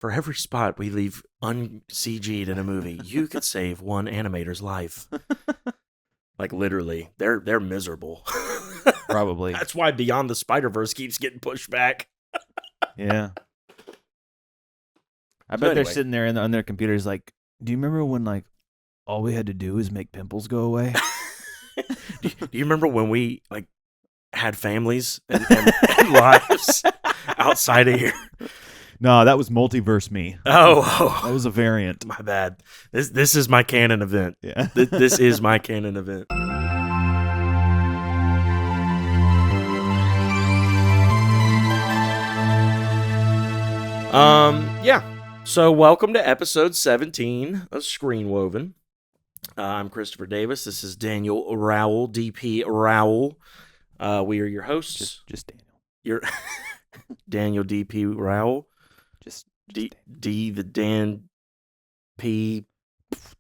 for every spot we leave un-CG'd in a movie, you could save one animator's life. Like, literally, they're miserable. Probably. That's why Beyond the Spider-Verse keeps getting pushed back. Yeah. I So bet they're anyway. sitting there on their computers like, do you remember when, like, all we had to do is make pimples go away? Do you remember when we, like, had families and lives outside of here? No, that was multiverse me. Oh, That was a variant. my bad. This is my canon event. Yeah. This is my canon event. Yeah. So welcome to episode 17 of Screenwoven. I'm Christopher Davis. This is Daniel Rowell, DP Rowell. We are your hosts. Just Daniel. You're Daniel DP Rowell. Just D the Dan P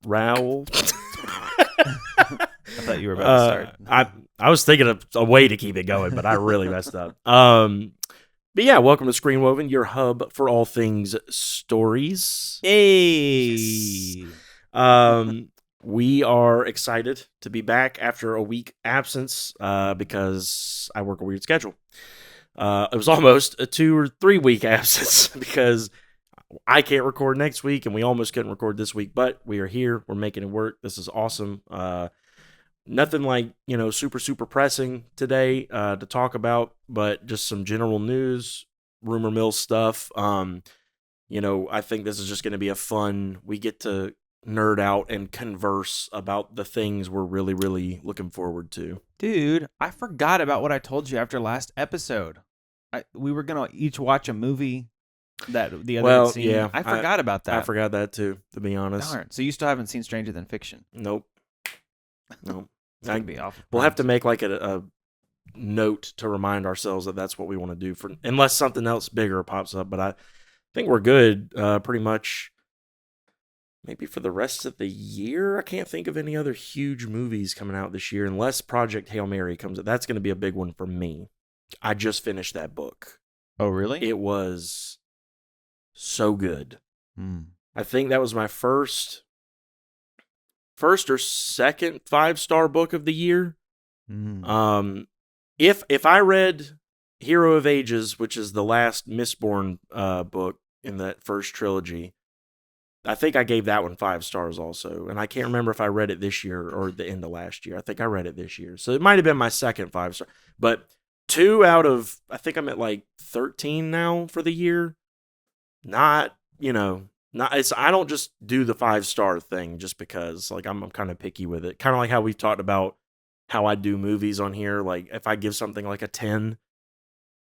Rowell. I thought you were about to start. I was thinking of a way to keep it going, but I really messed up. But yeah, welcome to Screenwoven, your hub for all things stories. Hey. Yes. We are excited to be back after a week absence because I work a weird schedule. It was almost a 2 or 3 week absence because I can't record next week and we almost couldn't record this week, but we are here. We're making it work. This is awesome. Nothing like, super pressing today to talk about, but just some general news, rumor mill stuff. I think this is just going to be a fun, we get to nerd out and converse about the things we're really, really looking forward to. Dude, I forgot about what I told you after last episode. We were going to each watch a movie that the other had seen. Yeah, I forgot about that. I forgot that too, to be honest. Darn. So you still haven't seen Stranger Than Fiction? Nope. It's going to be awful. We'll have to make like a note to remind ourselves that that's what we want to do for, unless something else bigger pops up. But I think we're good pretty much. Maybe for the rest of the year. I can't think of any other huge movies coming out this year unless Project Hail Mary comes out. That's going to be a big one for me. I just finished that book. Oh, really? It was so good. Mm. I think that was my first or second 5-star book of the year. Mm. If I read Hero of Ages, which is the last Mistborn book in that first trilogy, I think I gave that one 5 stars also. And I can't remember if I read it this year or the end of last year. I think I read it this year. So it might have been my second 5-star. But 2 out of, I think I'm at like 13 now for the year. I don't just do the 5-star thing just because, like, I'm kind of picky with it. Kind of like how we've talked about how I do movies on here. Like, if I give something like a 10,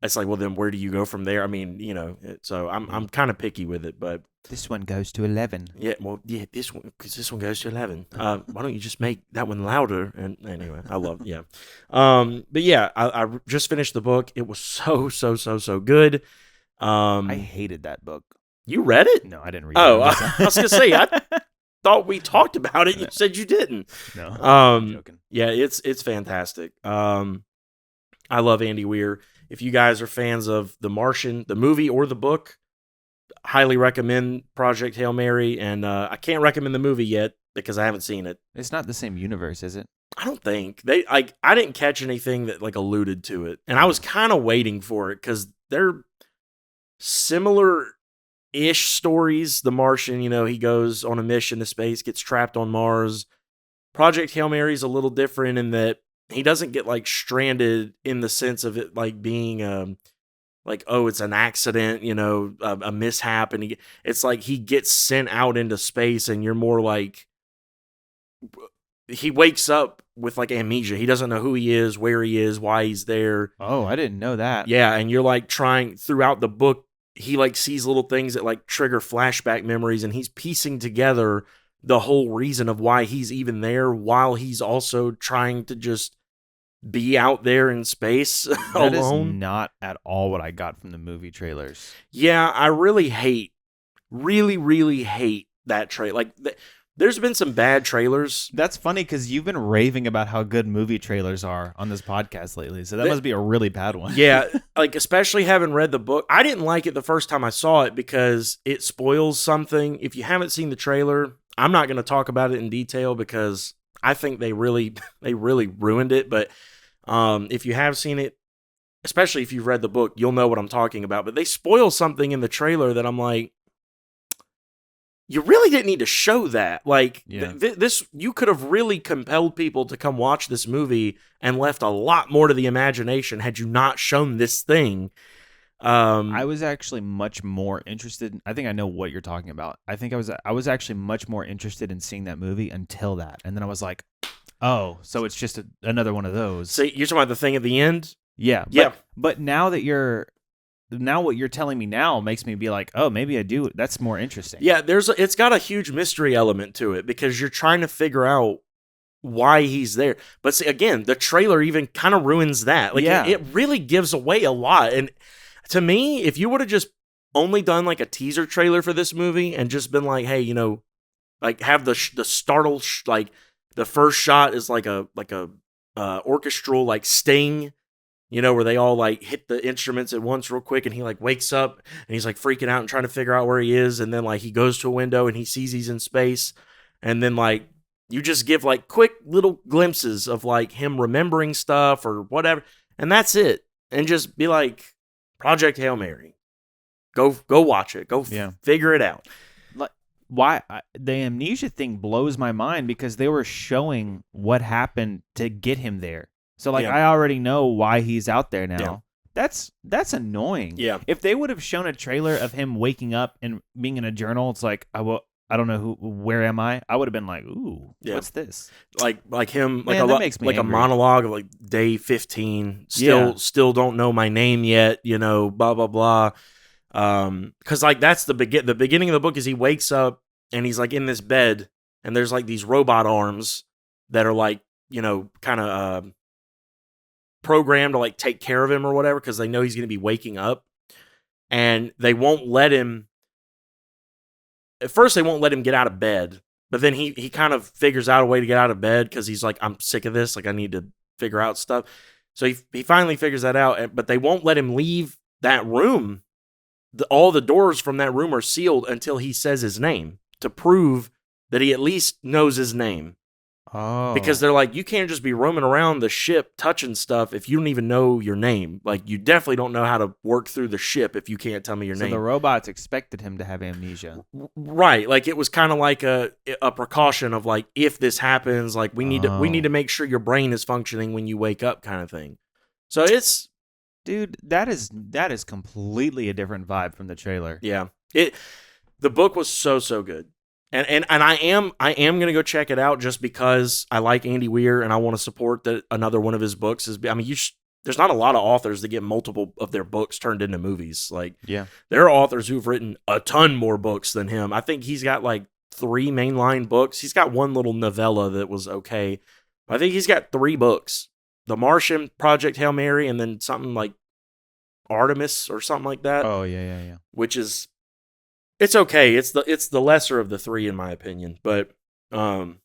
it's like, well, then where do you go from there? I mean, so I'm kind of picky with it, but this one goes to 11. Yeah, well, yeah, this one goes to 11. Why don't you just make that one louder? And anyway, I love, yeah. But yeah, I just finished the book. It was so good. I hated that book. You read it? No, I didn't read it. Oh, I was gonna say, I thought we talked about it. You said you didn't. No, I'm joking. Yeah, it's fantastic. I love Andy Weir. If you guys are fans of The Martian, the movie or the book, highly recommend Project Hail Mary. And I can't recommend the movie yet because I haven't seen it. It's not the same universe, is it? I don't think I didn't catch anything that like alluded to it, and I was kind of waiting for it because they're similar-ish stories. The Martian, he goes on a mission to space, gets trapped on Mars. Project Hail Mary is a little different in that he doesn't get like stranded in the sense of it like being like, oh, it's an accident, a mishap, and it's like he gets sent out into space, and you're more like he wakes up with like amnesia. He doesn't know who he is, where he is, why he's there. Oh, I didn't know that. Yeah, and you're like trying throughout the book, he like sees little things that like trigger flashback memories, and he's piecing together the whole reason of why he's even there while he's also trying to just be out there in space alone. That is not at all what I got from the movie trailers. Yeah, I really hate that trailer. Like, There's been some bad trailers. That's funny because you've been raving about how good movie trailers are on this podcast lately. So that must be a really bad one. Yeah, like especially having read the book. I didn't like it the first time I saw it because it spoils something. If you haven't seen the trailer, I'm not going to talk about it in detail because I think they really ruined it. But if you have seen it, especially if you've read the book, you'll know what I'm talking about. But they spoil something in the trailer that I'm like, you really didn't need to show that. Like, this, you could have really compelled people to come watch this movie and left a lot more to the imagination had you not shown this thing. I was actually much more interested. I think I know what you're talking about. I think I was actually much more interested in seeing that movie until that. And then I was like, oh, so it's just another one of those. So you're talking about the thing at the end? Yeah. Yeah. But now what you're telling me now makes me be like, oh, maybe I do. That's more interesting. Yeah, it's got a huge mystery element to it because you're trying to figure out why he's there. But see, again, the trailer even kind of ruins that. Like, it really gives away a lot. And to me, if you would have just only done like a teaser trailer for this movie and just been like, hey, like have the startle, like the first shot is like a orchestral like sting, where they all like hit the instruments at once real quick and he like wakes up and he's like freaking out and trying to figure out where he is. And then like he goes to a window and he sees he's in space. And then like you just give like quick little glimpses of like him remembering stuff or whatever. And that's it. And just be like, Project Hail Mary. Go watch it. Go figure it out. Why the amnesia thing blows my mind because they were showing what happened to get him there. So, like, I already know why he's out there now. Yeah. That's annoying. Yeah. If they would have shown a trailer of him waking up and being in a journal, it's like, I don't know where am I? I would have been like, ooh, what's this? Like him, like that makes me like angry. A monologue of like day 15. Still don't know my name yet. Blah blah blah. Because like that's the beginning of the book is he wakes up and he's like in this bed and there's like these robot arms that are like kind of programmed to like take care of him or whatever because they know he's going to be waking up and they won't let him. At first, they won't let him get out of bed, but then he kind of figures out a way to get out of bed because he's like, I'm sick of this. Like, I need to figure out stuff. So he finally figures that out, but they won't let him leave that room. All the doors from that room are sealed until he says his name to prove that he at least knows his name. Oh. Because they're like, you can't just be roaming around the ship touching stuff if you don't even know your name. Like, you definitely don't know how to work through the ship if you can't tell me your name. So the robots expected him to have amnesia. Right. Like, it was kind of like a precaution of like, if this happens, like we need to make sure your brain is functioning when you wake up kind of thing. So it's... Dude, that is completely a different vibe from the trailer. Yeah. The book was so good. And I am gonna go check it out just because I like Andy Weir and I want to support that another one of his books is. I mean, there's not a lot of authors that get multiple of their books turned into movies. Like, there are authors who've written a ton more books than him. I think he's got like 3 mainline books. He's got one little novella that was okay. I think he's got 3 books: The Martian, Project Hail Mary, and then something like Artemis or something like that. Oh yeah. Which is. It's okay. It's the lesser of the 3 in my opinion, but to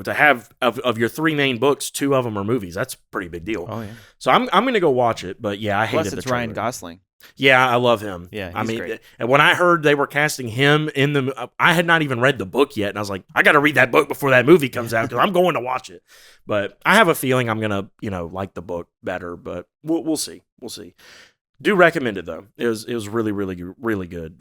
have of your 3 main books, 2 of them are movies. That's a pretty big deal. Oh yeah. So I'm gonna go watch it, but yeah, I hated Plus, it's the trailer. Ryan Gosling. Yeah, I love him. Yeah, he's great. And when I heard they were casting him in I had not even read the book yet, and I was like, I got to read that book before that movie comes out because I'm going to watch it. But I have a feeling I'm gonna like the book better, but we'll see. We'll see. Do recommend it though. It was really, really, really good.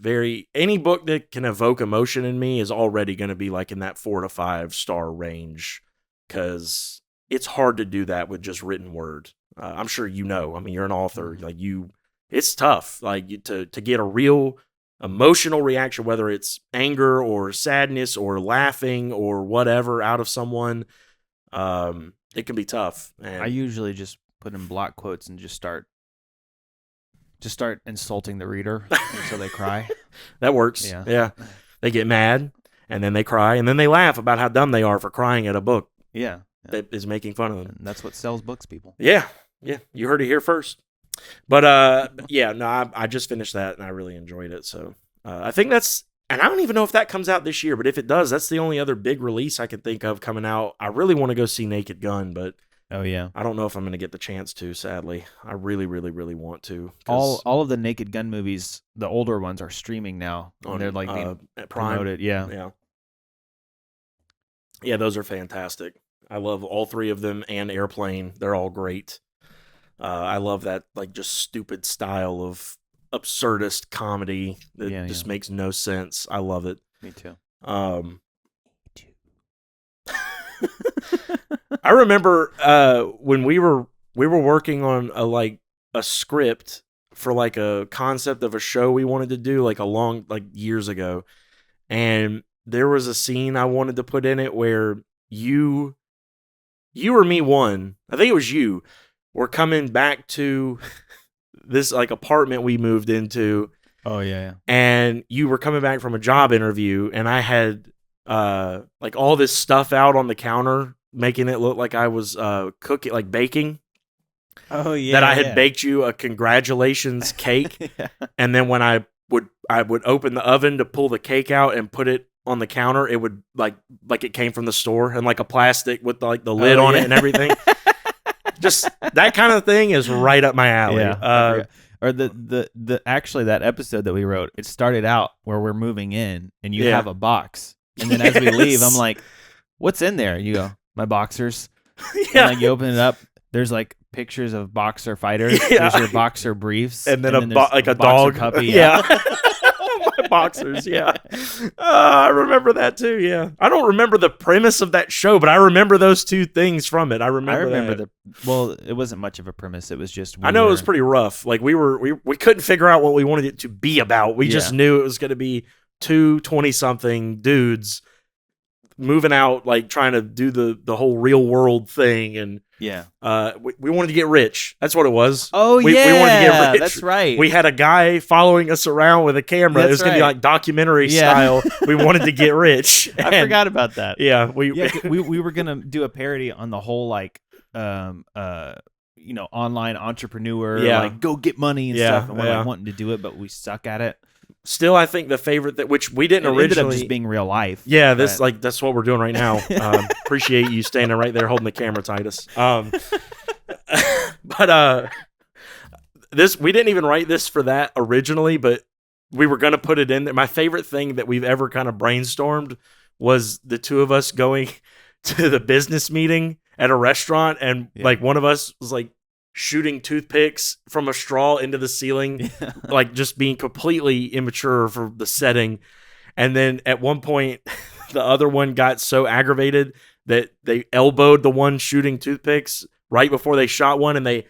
Any book that can evoke emotion in me is already going to be like in that 4 to 5 star range because it's hard to do that with just written word. I'm sure I mean, you're an author. Like it's tough. Like to get a real emotional reaction, whether it's anger or sadness or laughing or whatever out of someone. It can be tough. And I usually just put in block quotes and just start insulting the reader until they cry. That works. Yeah. They get mad, and then they cry, and then they laugh about how dumb they are for crying at a book. Yeah. That is making fun of them. And that's what sells books, people. Yeah. You heard it here first. But I just finished that, and I really enjoyed it. So I think that's And I don't even know if that comes out this year, but if it does, that's the only other big release I can think of coming out. I really want to go see Naked Gun, but Oh yeah. I don't know if I'm going to get the chance to, sadly. I really, really, really want to. All of the Naked Gun movies, the older ones, are streaming now. And they're like being promoted. Yeah. Yeah. Yeah, those are fantastic. I love all three of them and Airplane. They're all great. I love that like just stupid style of absurdist comedy that just makes no sense. I love it. Me too. I remember when we were working on a script for like a concept of a show we wanted to do like years ago, and there was a scene I wanted to put in it where you or me I think it was you, were coming back to this like apartment we moved into. Oh yeah. And you were coming back from a job interview, and I had like all this stuff out on the counter, making it look like I was cooking, like baking. Oh yeah. That I had baked you a congratulations cake, and then when I would open the oven to pull the cake out and put it on the counter, it would like it came from the store and like a plastic with like the lid on it and everything. Just that kind of thing is right up my alley. Yeah. Or the actually that episode that we wrote, it started out where we're moving in and you have a box, and then as we leave, I'm like, "What's in there?" And you go, "My boxers." Yeah. And like you open it up, there's like pictures of boxer fighters. Yeah. There's your boxer briefs, and then like a dog puppy. Yeah. My boxers, yeah. I remember that too, yeah. I don't remember the premise of that show, but I remember those two things from it. I remember well, it wasn't much of a premise. It was just I know it was pretty rough. Like we couldn't figure out what we wanted it to be about. We just knew it was going to be two 20-something dudes moving out, like trying to do the whole real world thing, and we wanted to get rich. That's what it was. Oh, we wanted to get rich. That's right. We had a guy following us around with a camera. It was going to be like documentary style. We wanted to get rich. I forgot about that. Yeah, we were going to do a parody on the whole like online entrepreneur, like go get money and stuff, and we're like wanting to do it, but we suck at it. Still, I think the favorite that which we didn't originally ended up just being real life. Yeah, that's what we're doing right now. Appreciate you standing right there holding the camera, Titus. But this we didn't even write this for that originally, but we were gonna put it in there. My favorite thing that we've ever kind of brainstormed was the two of us going to the business meeting at a restaurant, and like one of us was like shooting toothpicks from a straw into the ceiling, like just being completely immature for the setting. And then at one point, the other one got so aggravated that they elbowed the one shooting toothpicks right before they shot one, and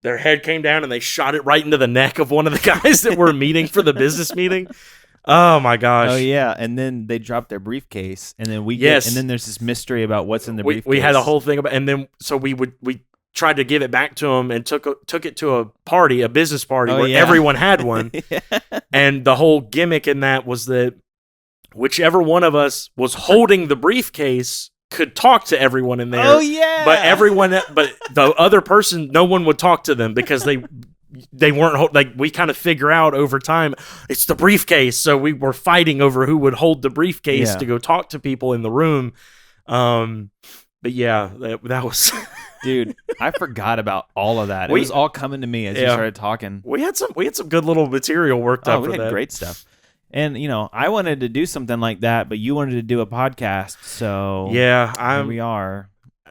their head came down and they shot it right into the neck of one of the guys that were meeting for the business meeting. Oh my gosh. Oh yeah. And then they dropped their briefcase, and then and then there's this mystery about what's in the briefcase. We had a whole thing about, and then so we tried to give it back to him and took it to a business party where everyone had one. And the whole gimmick in that was that whichever one of us was holding the briefcase could talk to everyone in there. Oh yeah. But the other person, no one would talk to them because they weren't like, we kind of figure out over time it's the briefcase. So we were fighting over who would hold the briefcase to go talk to people in the room. But yeah, that was dude, I forgot about all of that. It was all coming to me as you started talking. We had some good little material worked up for that. We had great stuff. And I wanted to do something like that, but you wanted to do a podcast, so yeah, here we are.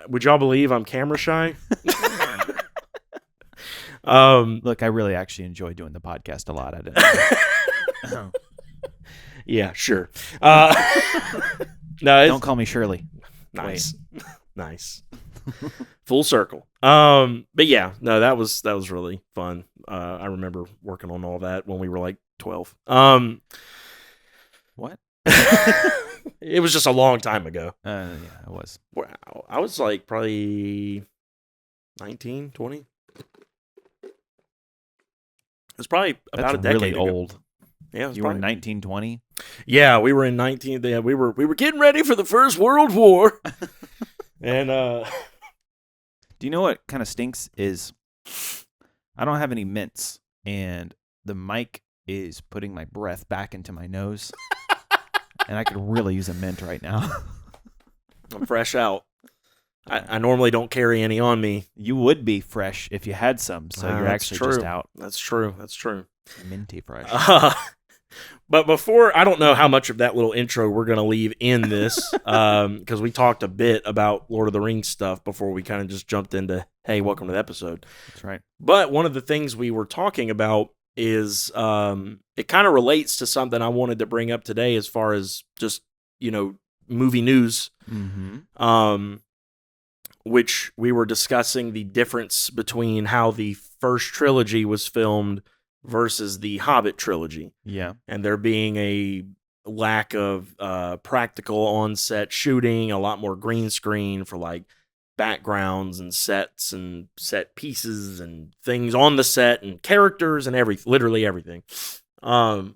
Would y'all believe I'm camera shy? Look, I really actually enjoy doing the podcast a lot. I didn't. Yeah, sure. No, don't call me Shirley. Nice. Nice. Full circle. But yeah, no, that was really fun. I remember working on all that when we were like 12. What? It was just a long time ago. Yeah, it was. Wow. I was like probably 19, 20. It was probably about a decade really ago. Old. Yeah, you were in 1920. Yeah, we were in 19. Yeah, we were getting ready for the First World War. And do you know what kind of stinks is? I don't have any mints, and the mic is putting my breath back into my nose. And I could really use a mint right now. I'm fresh out. I normally don't carry any on me. You would be fresh if you had some, so you're actually true. just out. That's true. Minty fresh. But before, I don't know how much of that little intro we're going to leave in this, because we talked a bit about Lord of the Rings stuff before we kind of just jumped into, hey, welcome to the episode. That's right. But one of the things we were talking about is it kind of relates to something I wanted to bring up today as far as just, movie news. Mm-hmm. Which we were discussing the difference between how the first trilogy was filmed versus the Hobbit trilogy. Yeah. And there being a lack of practical on-set shooting, a lot more green screen for like backgrounds and sets and set pieces and things on the set and characters and literally everything. But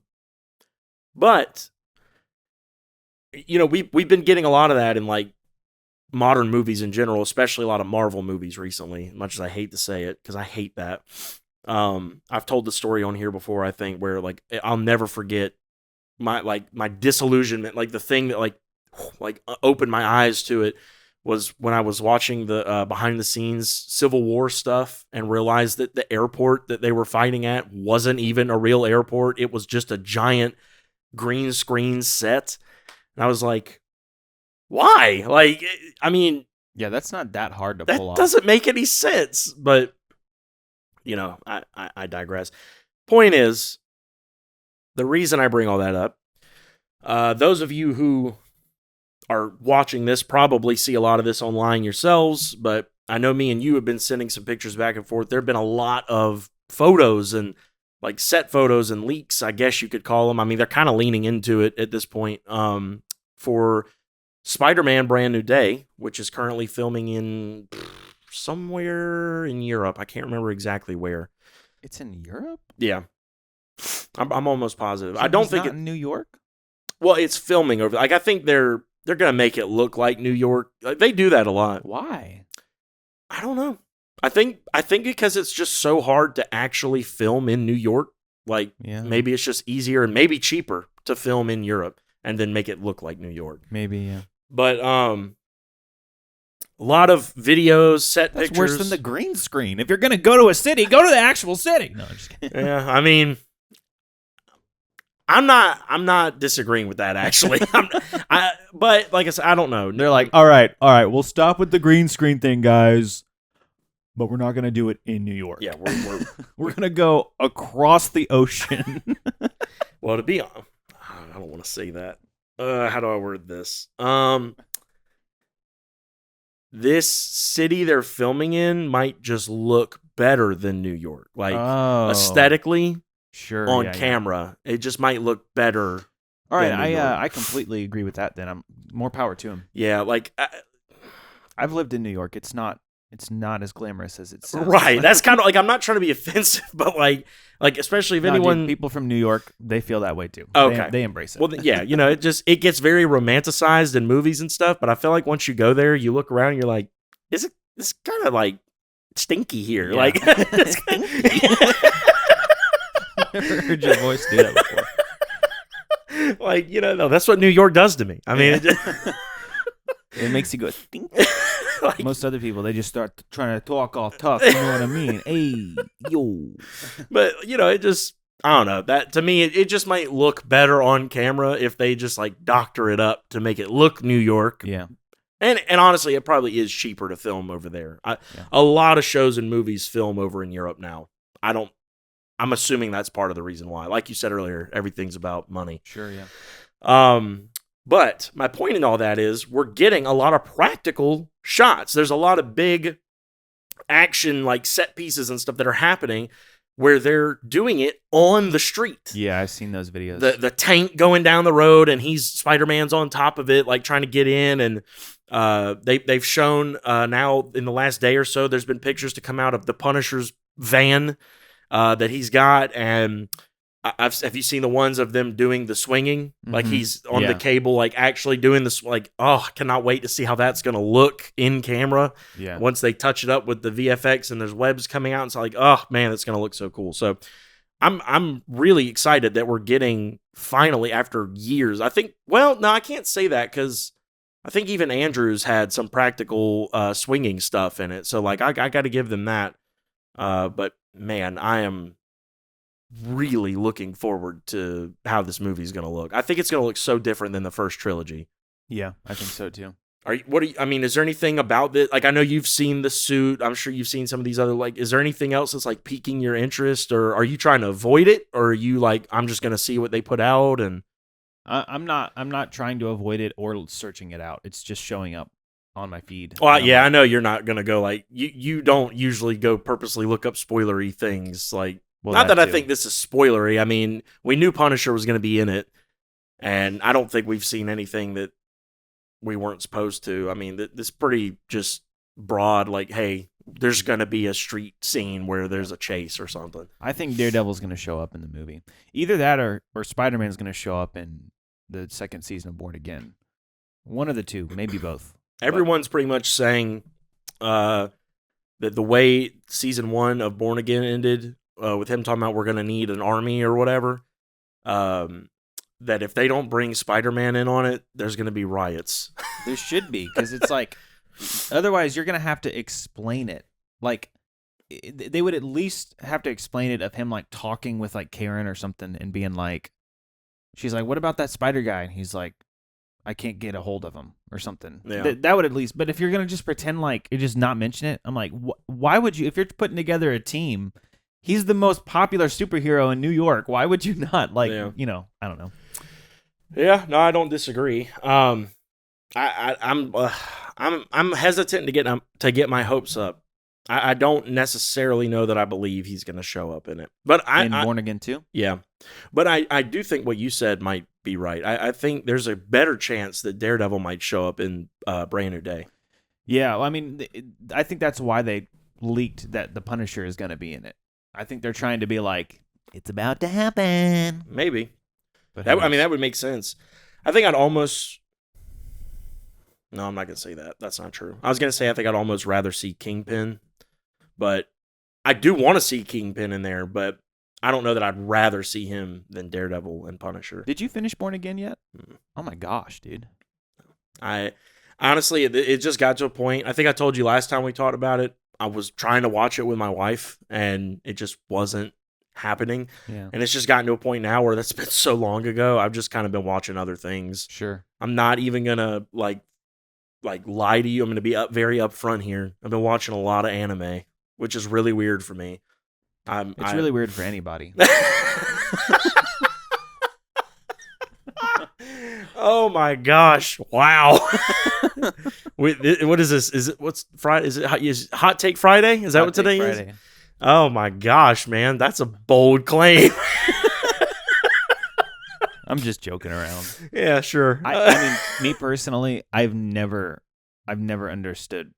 we've been getting a lot of that in like modern movies in general, especially a lot of Marvel movies recently, much as I hate to say it, because I hate that. I've told the story on here before, I think, where like I'll never forget my disillusionment, like the thing that like opened my eyes to it was when I was watching the behind the scenes Civil War stuff and realized that the airport that they were fighting at wasn't even a real airport. It was just a giant green screen set. And I was like, why? Like, I mean... Yeah, that's not that hard to pull off. That doesn't make any sense. But, I digress. Point is, the reason I bring all that up, those of you who are watching this probably see a lot of this online yourselves, but I know me and you have been sending some pictures back and forth. There have been a lot of photos and like set photos and leaks, I guess you could call them. I mean, they're kind of leaning into it at this point, for Spider-Man Brand New Day, which is currently filming in somewhere in Europe. I can't remember exactly where. It's in Europe? Yeah. I'm almost positive. So I don't think it's in New York? Well, it's filming over. Like I think they're going to make it look like New York. Like, they do that a lot. Why? I don't know. I think because it's just so hard to actually film in New York. Like maybe it's just easier and maybe cheaper to film in Europe and then make it look like New York. Maybe, yeah. But a lot of videos, set That's pictures. Worse than the green screen. If you're going to go to a city, go to the actual city. No, I'm just kidding. Yeah, I mean, I'm not disagreeing with that actually. But like I said, I don't know. They're like, all right, we'll stop with the green screen thing, guys. But we're not going to do it in New York. Yeah, we're going to go across the ocean. Well, to be honest, I don't want to say that. How do I word this? This city they're filming in might just look better than New York. Like aesthetically, sure, on camera, it just might look better. All right, I completely agree with that. Then I'm more power to him. Yeah, like I've lived in New York. It's not as glamorous as it sounds. Right. That's kind of like, I'm not trying to be offensive, but like especially if anyone... Dude, people from New York, they feel that way too. Okay. They embrace it. Well, yeah, it gets very romanticized in movies and stuff, but I feel like once you go there, you look around and you're like, it's kind of like stinky here. Yeah. Like, Stinky? Never heard your voice do that before. Like, no, that's what New York does to me. I mean, it makes you go, stink. Like, most other people, they just start trying to talk all tough. You know what I mean? Hey, yo. But, it just, I don't know. That, to me, it just might look better on camera if they just, like, doctor it up to make it look New York. Yeah. And honestly, it probably is cheaper to film over there. A lot of shows and movies film over in Europe now. I'm assuming that's part of the reason why. Like you said earlier, everything's about money. Sure, yeah. But my point in all that is we're getting a lot of practical shots. There's a lot of big action, like set pieces and stuff that are happening where they're doing it on the street. Yeah, I've seen those videos. The tank going down the road and Spider-Man's on top of it, like trying to get in. And they've shown now in the last day or so, there's been pictures to come out of the Punisher's van that he's got. And have you seen the ones of them doing the swinging? Mm-hmm. Like he's on the cable, like actually doing this. Like, I cannot wait to see how that's going to look in camera. Yeah. Once they touch it up with the VFX and there's webs coming out, it's like, oh man, it's going to look so cool. So I'm really excited that we're getting finally after years. I think. Well, no, I can't say that because I think even Andrews had some practical swinging stuff in it. So like I got to give them that. But man, I am really looking forward to how this movie's going to look. I think it's going to look so different than the first trilogy. Yeah, I think so too. I mean, is there anything about this? Like, I know you've seen the suit. I'm sure you've seen some of these other, like, is there anything else that's like piquing your interest, or are you trying to avoid it? Or are you like, I'm just going to see what they put out? And I'm not trying to avoid it or searching it out. It's just showing up on my feed. Well, yeah, I know you're not going to go like, you don't usually go purposely look up spoilery things. Like, well, not that I think this is spoilery. I mean, we knew Punisher was going to be in it, and I don't think we've seen anything that we weren't supposed to. I mean, this pretty just broad, like, hey, there's going to be a street scene where there's a chase or something. I think Daredevil's going to show up in the movie. Either that or Spider-Man's going to show up in the second season of Born Again. One of the two, maybe both. Everyone's pretty much saying that the way season 1 of Born Again ended, with him talking about we're going to need an army or whatever, that if they don't bring Spider-Man in on it, there's going to be riots. There should be, because it's like, otherwise you're going to have to explain it. Like, they would at least have to explain it of him, like, talking with, like, Karen or something and being like, she's like, what about that spider guy? And he's like, I can't get a hold of him or something. Yeah. That would at least, but if you're going to just pretend like you just not mention it, I'm like, why would you, if you're putting together a team, he's the most popular superhero in New York. Why would you not, like, you know, I don't know. Yeah, no, I don't disagree. I'm hesitant to get my hopes up. I don't necessarily know that I believe he's going to show up in it, but in Born Again too. Yeah, but I do think what you said might be right. I think there's a better chance that Daredevil might show up in Brand New Day. Yeah, well, I mean, I think that's why they leaked that the Punisher is going to be in it. I think they're trying to be like, it's about to happen. Maybe. But that would make sense. I think I'd almost... No, I'm not going to say that. That's not true. I was going to say I think I'd almost rather see Kingpin, but I do want to see Kingpin in there, but I don't know that I'd rather see him than Daredevil and Punisher. Did you finish Born Again yet? Oh my gosh, dude. I honestly, it just got to a point. I think I told you last time we talked about it. I was trying to watch it with my wife, and it just wasn't happening. Yeah. And it's just gotten to a point now where that's been so long ago. I've just kind of been watching other things. Sure. I'm not even gonna like lie to you. I'm gonna be very upfront here. I've been watching a lot of anime, which is really weird for me. It's really weird for anybody. Oh my gosh! Wow. What is this? Is it what's Friday? Is it Hot Take Friday? Is that what today is? Oh my gosh, man, that's a bold claim. I'm just joking around. Yeah, sure. I mean, me personally, I've never understood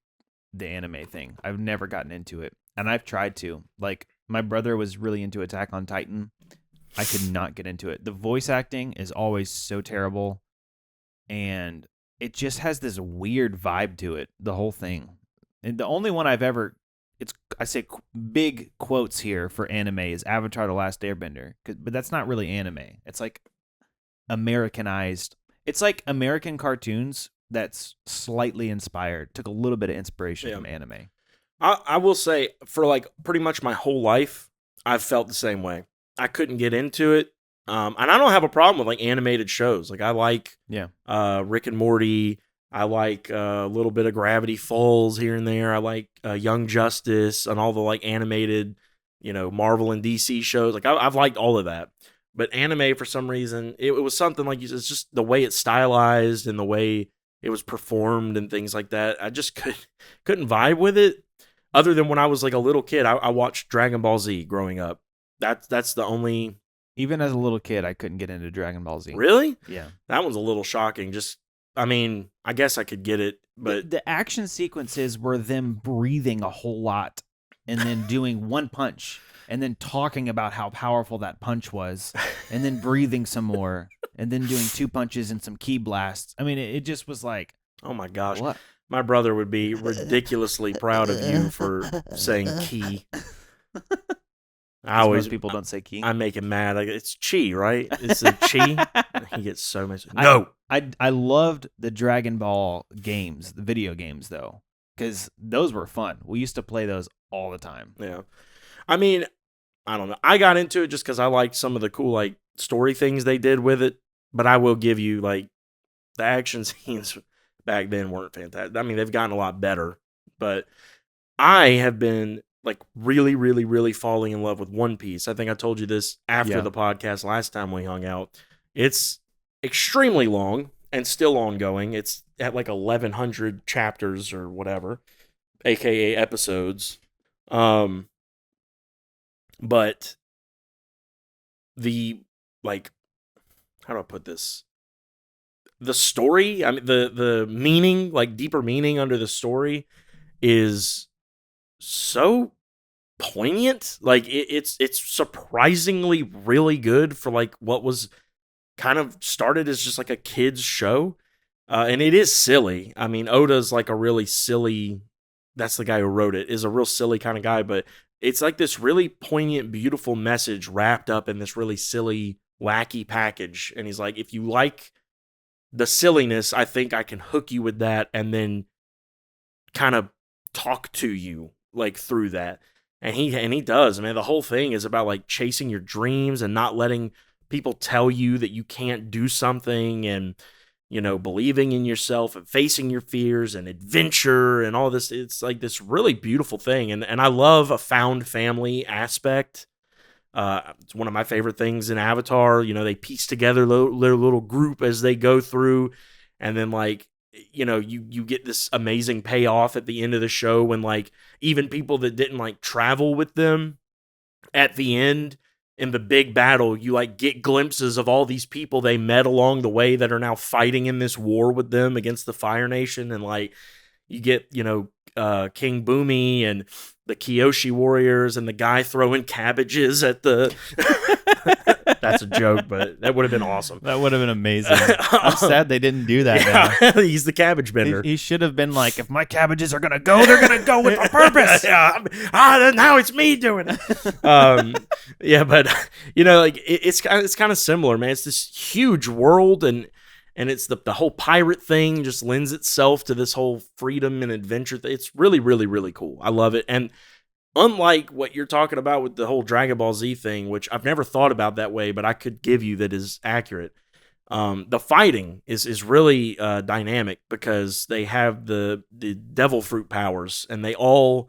the anime thing. I've never gotten into it, and I've tried to. Like, my brother was really into Attack on Titan. I could not get into it. The voice acting is always so terrible, and it just has this weird vibe to it, the whole thing. And the only one I've ever, I say big quotes here for anime, is Avatar: The Last Airbender, but that's not really anime. It's like Americanized. It's like American cartoons that's slightly inspired, took a little bit of inspiration from anime. I will say, for like pretty much my whole life, I've felt the same way. I couldn't get into it. And I don't have a problem with like animated shows. Like I like Rick and Morty. I like a little bit of Gravity Falls here and there. I like Young Justice and all the like animated, Marvel and DC shows. Like I've liked all of that. But anime, for some reason, it was something like it's just the way it's stylized and the way it was performed and things like that. I just couldn't vibe with it. Other than when I was like a little kid, I watched Dragon Ball Z growing up. That's the only. Even as a little kid, I couldn't get into Dragon Ball Z. Really? Yeah. That one's a little shocking. I guess I could get it, but the action sequences were them breathing a whole lot and then doing one punch and then talking about how powerful that punch was and then breathing some more and then doing two punches and some ki blasts. I mean, it just was like, oh my gosh. What? My brother would be ridiculously proud of you for saying ki. Most people don't say key. I make him mad. It's chi, right? It's a chi. He gets so mad. No. I loved the Dragon Ball games, the video games though, because those were fun. We used to play those all the time. Yeah. I mean, I don't know. I got into it just because I liked some of the cool like story things they did with it. But I will give you like the action scenes back then weren't fantastic. I mean, they've gotten a lot better. But I have been like really, really, really falling in love with One Piece. I think I told you this after the podcast last time we hung out. It's extremely long and still ongoing. It's at like 1,100 chapters or whatever, aka episodes. But the like, how do I put this? The story, I mean, the meaning, like deeper meaning under the story, is so poignant. Like it's surprisingly really good for like what was kind of started as just like a kids show, and it is silly. I mean, Oda's like a really silly. That's the guy who wrote it. Is a real silly kind of guy, but it's like this really poignant, beautiful message wrapped up in this really silly, wacky package. And he's like, if you like the silliness, I think I can hook you with that, and then kind of talk to you like through that. And he does. I mean, the whole thing is about like chasing your dreams and not letting people tell you that you can't do something, and you know, believing in yourself and facing your fears and adventure and all this. It's like this really beautiful thing. And I love a found family aspect. It's one of my favorite things in Avatar. You know, they piece together their little group as they go through, and then like, you know, you get this amazing payoff at the end of the show when like even people that didn't like travel with them at the end in the big battle, you like get glimpses of all these people they met along the way that are now fighting in this war with them against the Fire Nation. And like you get, you know, King Boomy and the Kyoshi warriors and the guy throwing cabbages at the that's a joke, but that would have been awesome. That would have been amazing. I'm sad they didn't do that. Yeah, he's the cabbage bender. He should have been like, if my cabbages are gonna go, they're gonna go with a purpose. Yeah, now it's me doing it. Yeah, but you know, like it's kind of similar, man. It's this huge world, and it's the whole pirate thing just lends itself to this whole freedom and adventure thing. It's really, really, really cool. I love it. And unlike what you're talking about with the whole Dragon Ball Z thing, which I've never thought about that way, but I could give you that is accurate. The fighting is really dynamic because they have the devil fruit powers, and they all,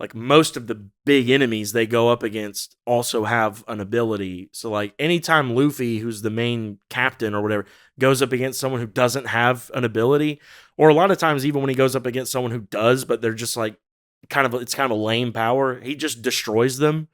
like most of the big enemies they go up against also have an ability. So like anytime Luffy, who's the main captain or whatever, goes up against someone who doesn't have an ability, or a lot of times even when he goes up against someone who does, but they're just like it's kind of a lame power, he just destroys them.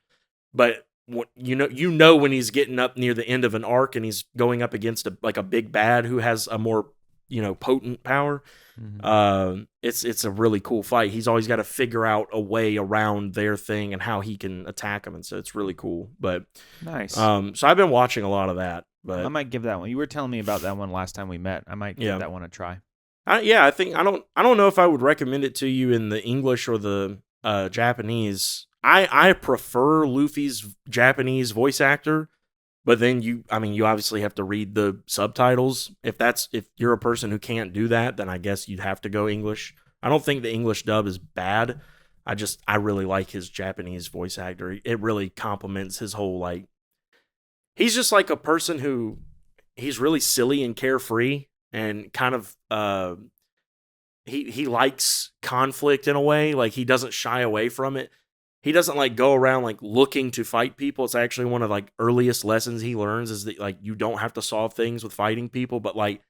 But you know when he's getting up near the end of an arc and he's going up against a big bad who has a more, you know, potent power. Mm-hmm. It's a really cool fight. He's always got to figure out a way around their thing and how he can attack them, and so it's really cool. But nice. So I've been watching a lot of that. But I might give that one. You were telling me about that one last time we met. I might give that one a try. I think I don't know if I would recommend it to you in the English or the Japanese. I prefer Luffy's Japanese voice actor, but then you obviously have to read the subtitles. If you're a person who can't do that, then I guess you'd have to go English. I don't think the English dub is bad. I really like his Japanese voice actor. It really complements his whole, like, he's just like a person who, he's really silly and carefree, and kind of he likes conflict in a way. Like, he doesn't shy away from it. He doesn't like go around like looking to fight people. It's actually one of like earliest lessons he learns is that like you don't have to solve things with fighting people, but like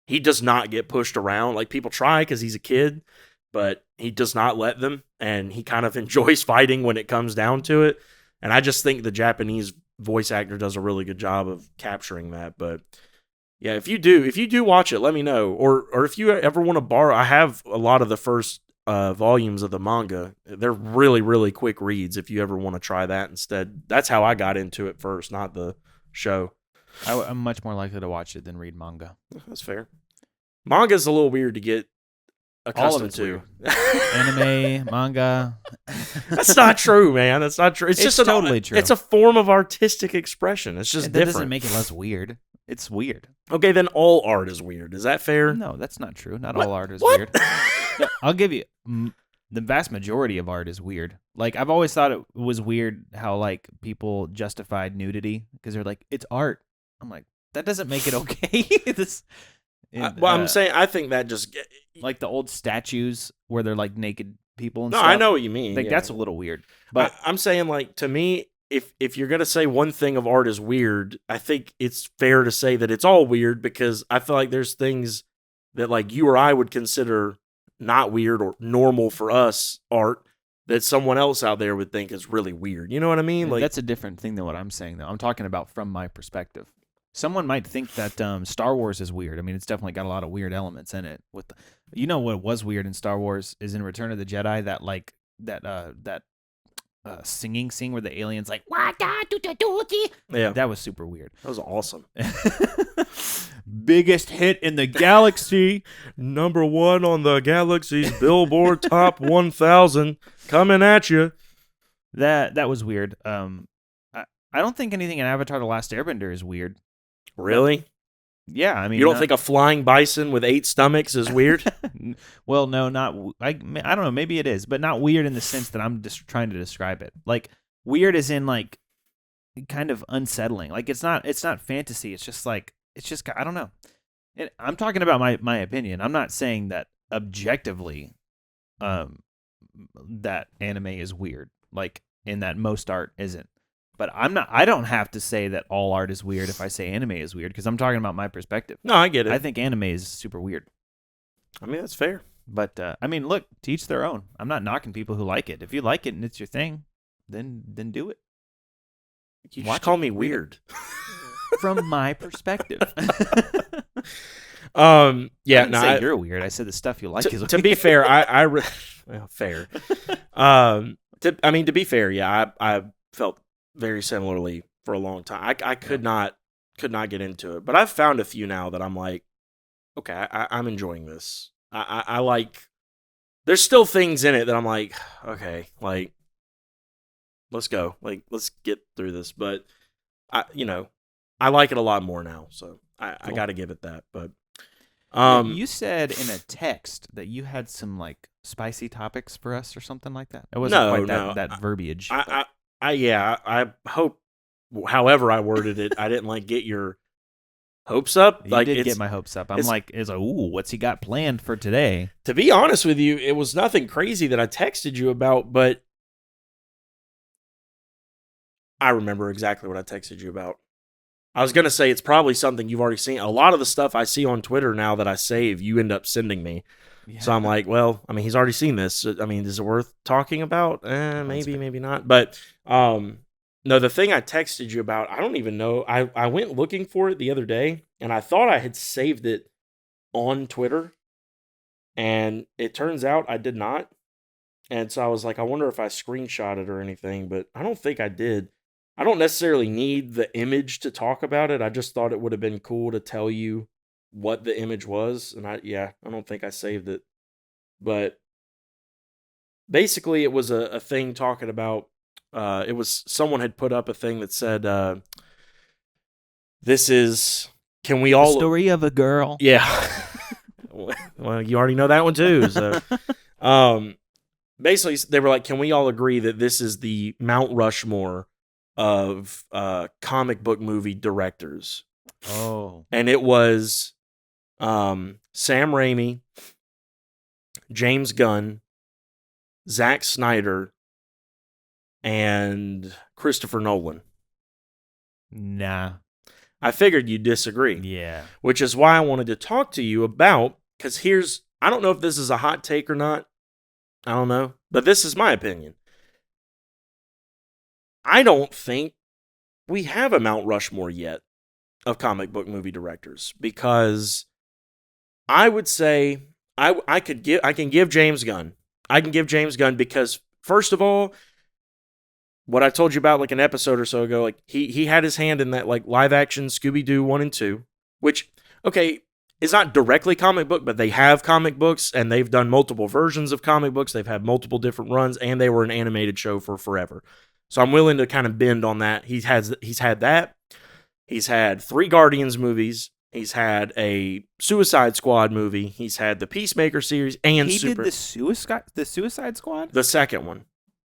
he does not get pushed around. Like, people try because he's a kid, but he does not let them, and he kind of enjoys fighting when it comes down to it. And I just think the Japanese voice actor does a really good job of capturing that. But yeah, if you do watch it, let me know. Or if you ever want to borrow, I have a lot of the first volumes of the manga. They're really, really quick reads if you ever want to try that instead. That's how I got into it first, not the show. I'm much more likely to watch it than read manga. That's fair. Manga's a little weird to get accustomed to. Anime, manga. That's not true, man. That's not true. It's just totally true. It's a form of artistic expression. It's just that different. Doesn't make it less weird. It's weird. Okay, then all art is weird. Is that fair? No, that's not true. Not What? all art is What? weird. No, I'll give you the vast majority of art is weird. Like I've always thought it was weird how like people justified nudity because they're like it's art. I'm like that doesn't make it okay. I'm saying I think that just like the old statues where they're like naked people and no, stuff. I know what you mean. Like yeah. that's a little weird. But I'm saying like to me, if you're gonna say one thing of art is weird, I think it's fair to say that it's all weird because I feel like there's things that like you or I would consider not weird or normal for us art that someone else out there would think is really weird. You know what I mean? Like that's a different thing than what I'm saying though. I'm talking about from my perspective. Someone might think that Star Wars is weird. I mean, it's definitely got a lot of weird elements in it. You know what was weird in Star Wars is in Return of the Jedi that singing scene where the aliens like yeah, that was super weird. that was awesome. Biggest hit in the galaxy, Number 1 on the galaxy's Billboard Top 1000, coming at you. That was weird. I don't think anything in Avatar: The Last Airbender is weird. Really? Yeah, I mean, You don't think a flying bison with 8 stomachs is weird? Well, no, not. I don't know. Maybe it is, but not weird in the sense that I'm just trying to describe it. Like weird is in like kind of unsettling. Like it's not fantasy. It's just I don't know. I'm talking about my opinion. I'm not saying that objectively, that anime is weird. Like in that most art isn't. But I don't have to say that all art is weird if I say anime is weird because I'm talking about my perspective. No, I get it. I think anime is super weird. I mean, that's fair. But I mean, look, to each their own. I'm not knocking people who like it. If you like it and it's your thing, then do it. You just call me weird. From my perspective. Yeah, I didn't say you're weird. I said the stuff you like is weird. To be fair, well, fair. To be fair, yeah, I felt very similarly for a long time. I could not get into it, but I've found a few now that I'm like, okay, I'm enjoying this. I like. There's still things in it that I'm like, okay, like, let's go, like, let's get through this. But I like it a lot more now, so I got to give it that. But you said in a text that you had some like spicy topics for us or something like that. It wasn't quite that verbiage. I hope, however I worded it, I didn't like get your hopes up. You did get my hopes up. I'm like, ooh, what's he got planned for today? To be honest with you, it was nothing crazy that I texted you about, but I remember exactly what I texted you about. I was going to say it's probably something you've already seen. A lot of the stuff I see on Twitter now that I save, you end up sending me. Yeah. So I'm like, well, I mean, he's already seen this. I mean, is it worth talking about? Maybe, maybe not. But no, the thing I texted you about, I don't even know. I went looking for it the other day, and I thought I had saved it on Twitter, and it turns out I did not. And so I was like, I wonder if I screenshot it or anything, but I don't think I did. I don't necessarily need the image to talk about it. I just thought it would have been cool to tell you what the image was. And I don't think I saved it. But basically it was a thing talking about, it was someone had put up a thing that said, this is, can we all... The story of a girl. Yeah. Well, you already know that one too. So, basically they were like, can we all agree that this is the Mount Rushmore of comic book movie directors? Oh. And it was Sam Raimi, James Gunn, Zack Snyder, and Christopher Nolan. Nah. I figured you'd disagree. Yeah. Which is why I wanted to talk to you about, because I don't know if this is a hot take or not. I don't know. But this is my opinion. I don't think we have a Mount Rushmore yet of comic book movie directors, because I would say I can give James Gunn. I can give James Gunn because, first of all, what I told you about like an episode or so ago, like he had his hand in that like live action Scooby-Doo 1 and 2, which, okay, it's not directly comic book, but they have comic books, and they've done multiple versions of comic books. They've had multiple different runs, and they were an animated show for forever. So I'm willing to kind of bend on that. He's had that. He's had 3 Guardians movies. He's had a Suicide Squad movie. He's had the Peacemaker series, and he did the Suicide Squad, the second one,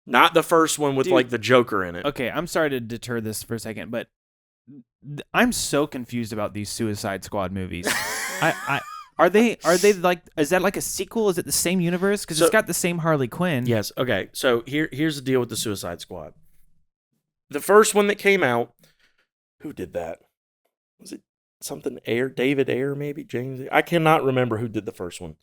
not the first one with like the Joker in it. Okay, I'm sorry to deter this for a second, but I'm so confused about these Suicide Squad movies. Are they like, is that like a sequel? Is it the same universe? Because it's got the same Harley Quinn. Yes. Okay. So here's the deal with the Suicide Squad. The first one that came out, who did that? Was it something Ayer? David Ayer, maybe? James? I cannot remember who did the first one.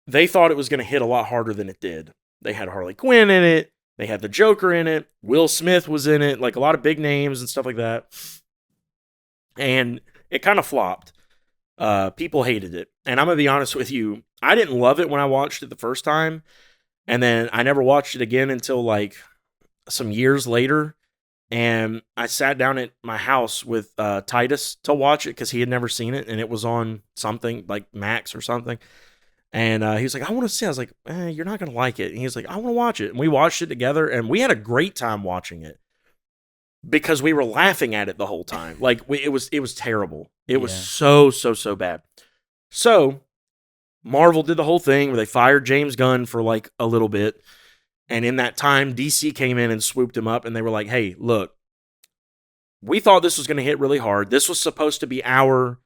They thought it was going to hit a lot harder than it did. They had Harley Quinn in it. They had the Joker in it. Will Smith was in it. Like a lot of big names and stuff like that. And it kind of flopped. People hated it. And I'm going to be honest with you. I didn't love it when I watched it the first time. And then I never watched it again until like some years later. And I sat down at my house with Titus to watch it because he had never seen it. And it was on something like Max or something. And he was like, I want to see. I was like, you're not going to like it. And he was like, I want to watch it. And we watched it together. And we had a great time watching it. Because we were laughing at it the whole time. Like, it was terrible. It was so bad. So, Marvel did the whole thing where they fired James Gunn for like a little bit. And in that time, DC came in and swooped him up. And they were like, hey, look, we thought this was going to hit really hard. This was supposed to be our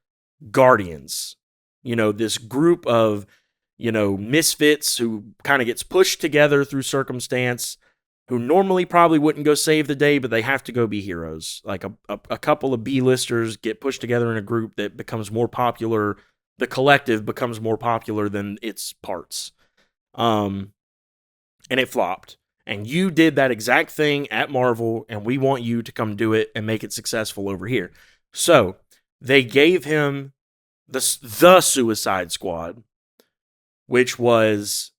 Guardians. You know, this group of, you know, misfits who kind of gets pushed together through circumstance, who normally probably wouldn't go save the day, but they have to go be heroes. Like a couple of B-listers get pushed together in a group that becomes more popular. The collective becomes more popular than its parts. And it flopped. And you did that exact thing at Marvel, and we want you to come do it and make it successful over here. So they gave him the Suicide Squad, which was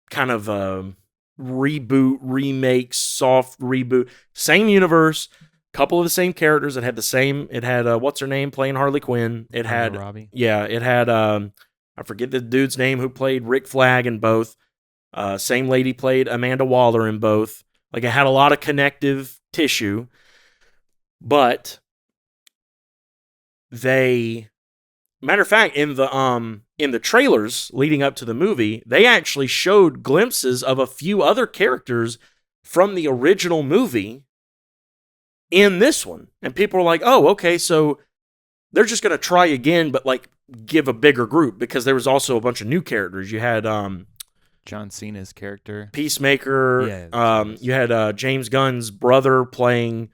kind of a reboot, remake, soft reboot, same universe, couple of the same characters. It had what's her name playing Harley Quinn. It had Robbie. Yeah, it had I forget the dude's name who played Rick Flag in both. Same lady played Amanda Waller in both. Like, it had a lot of connective tissue, but matter of fact, in the trailers leading up to the movie, they actually showed glimpses of a few other characters from the original movie in this one. And people were like, oh, okay, so they're just going to try again, but like give a bigger group, because there was also a bunch of new characters. You had John Cena's character. Peacemaker. You had James Gunn's brother playing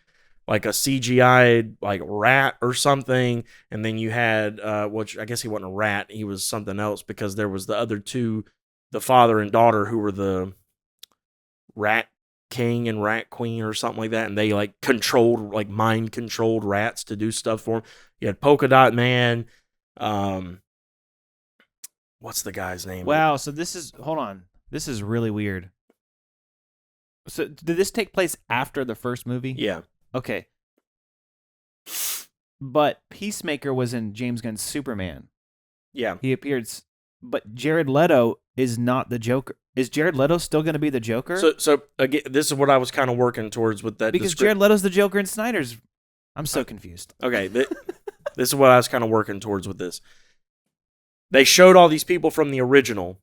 like a CGI like rat or something, and then you had which I guess he wasn't a rat, he was something else, because there was the other two, the father and daughter, who were the Rat King and Rat Queen or something like that, and they like mind controlled rats to do stuff for him. You had Polka Dot Man. What's the guy's name? Wow, so hold on. This is really weird. So did this take place after the first movie? Yeah. Okay. But Peacemaker was in James Gunn's Superman. Yeah. He appeared, but Jared Leto is not the Joker. Is Jared Leto still going to be the Joker? So again, this is what I was kind of working towards with that. Because Jared Leto's the Joker in Snyder's. I'm so confused. Okay, this is what I was kind of working towards with this. They showed all these people from the original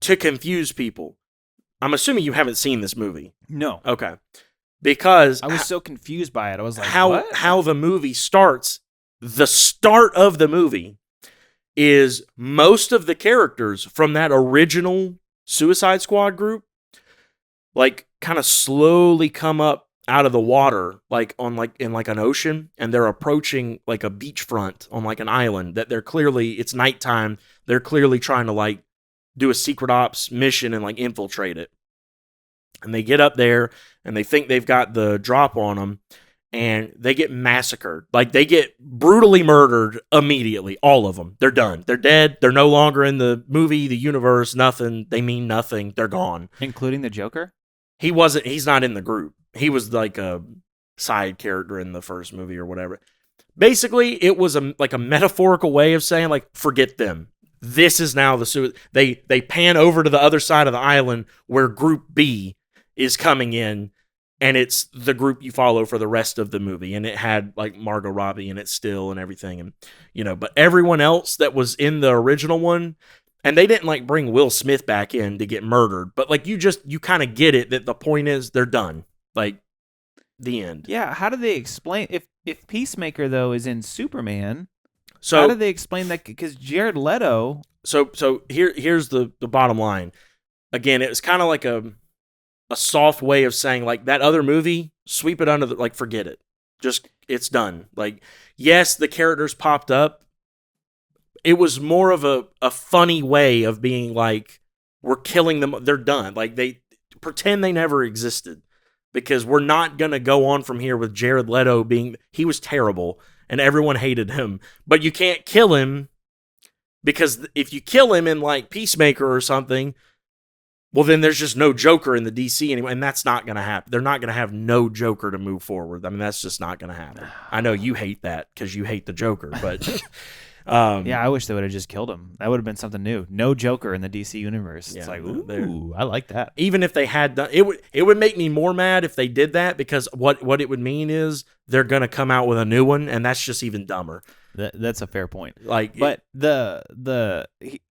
to confuse people. I'm assuming you haven't seen this movie. No. Okay. Because I was so confused by it. I was like, what? How the movie starts, the start of the movie is most of the characters from that original Suicide Squad group like kind of slowly come up out of the water, like in an ocean, and they're approaching like a beachfront on like an island that it's nighttime. They're clearly trying to like do a secret ops mission and like infiltrate it. And they get up there and they think they've got the drop on them, and they get massacred. Like, they get brutally murdered immediately. All of them. They're done. They're dead. They're no longer in the movie, the universe, nothing. They mean nothing. They're gone. Including the Joker? He's not in the group. He was like a side character in the first movie or whatever. Basically, it was like a metaphorical way of saying, like, forget them. This is now they pan over to the other side of the island where Group B is coming in, and it's the group you follow for the rest of the movie. And it had like Margot Robbie in it still and everything, and but everyone else that was in the original one, and they didn't like bring Will Smith back in to get murdered, but like you kind of get it that the point is they're done, like the end. Yeah, how do they explain if Peacemaker though is in Superman? So how do they explain that? Because Jared Leto. So here's the bottom line. Again, it was kind of like a soft way of saying, like, that other movie, sweep it under the, like, forget it. Just, it's done. Like, yes, the characters popped up. It was more of a funny way of being like, we're killing them. They're done. Like, they pretend they never existed, because we're not going to go on from here with Jared Leto he was terrible and everyone hated him, but you can't kill him, because if you kill him in like Peacemaker or something, well, then there's just no Joker in the DC anymore, and that's not going to happen. They're not going to have no Joker to move forward. I mean, that's just not going to happen. I know you hate that because you hate the Joker, but yeah, I wish they would have just killed him. That would have been something new. No Joker in the DC universe. Yeah, it's like, ooh, I like that. Even if they had done it would make me more mad if they did that, because what it would mean is they're going to come out with a new one, and that's just even dumber. That's a fair point. But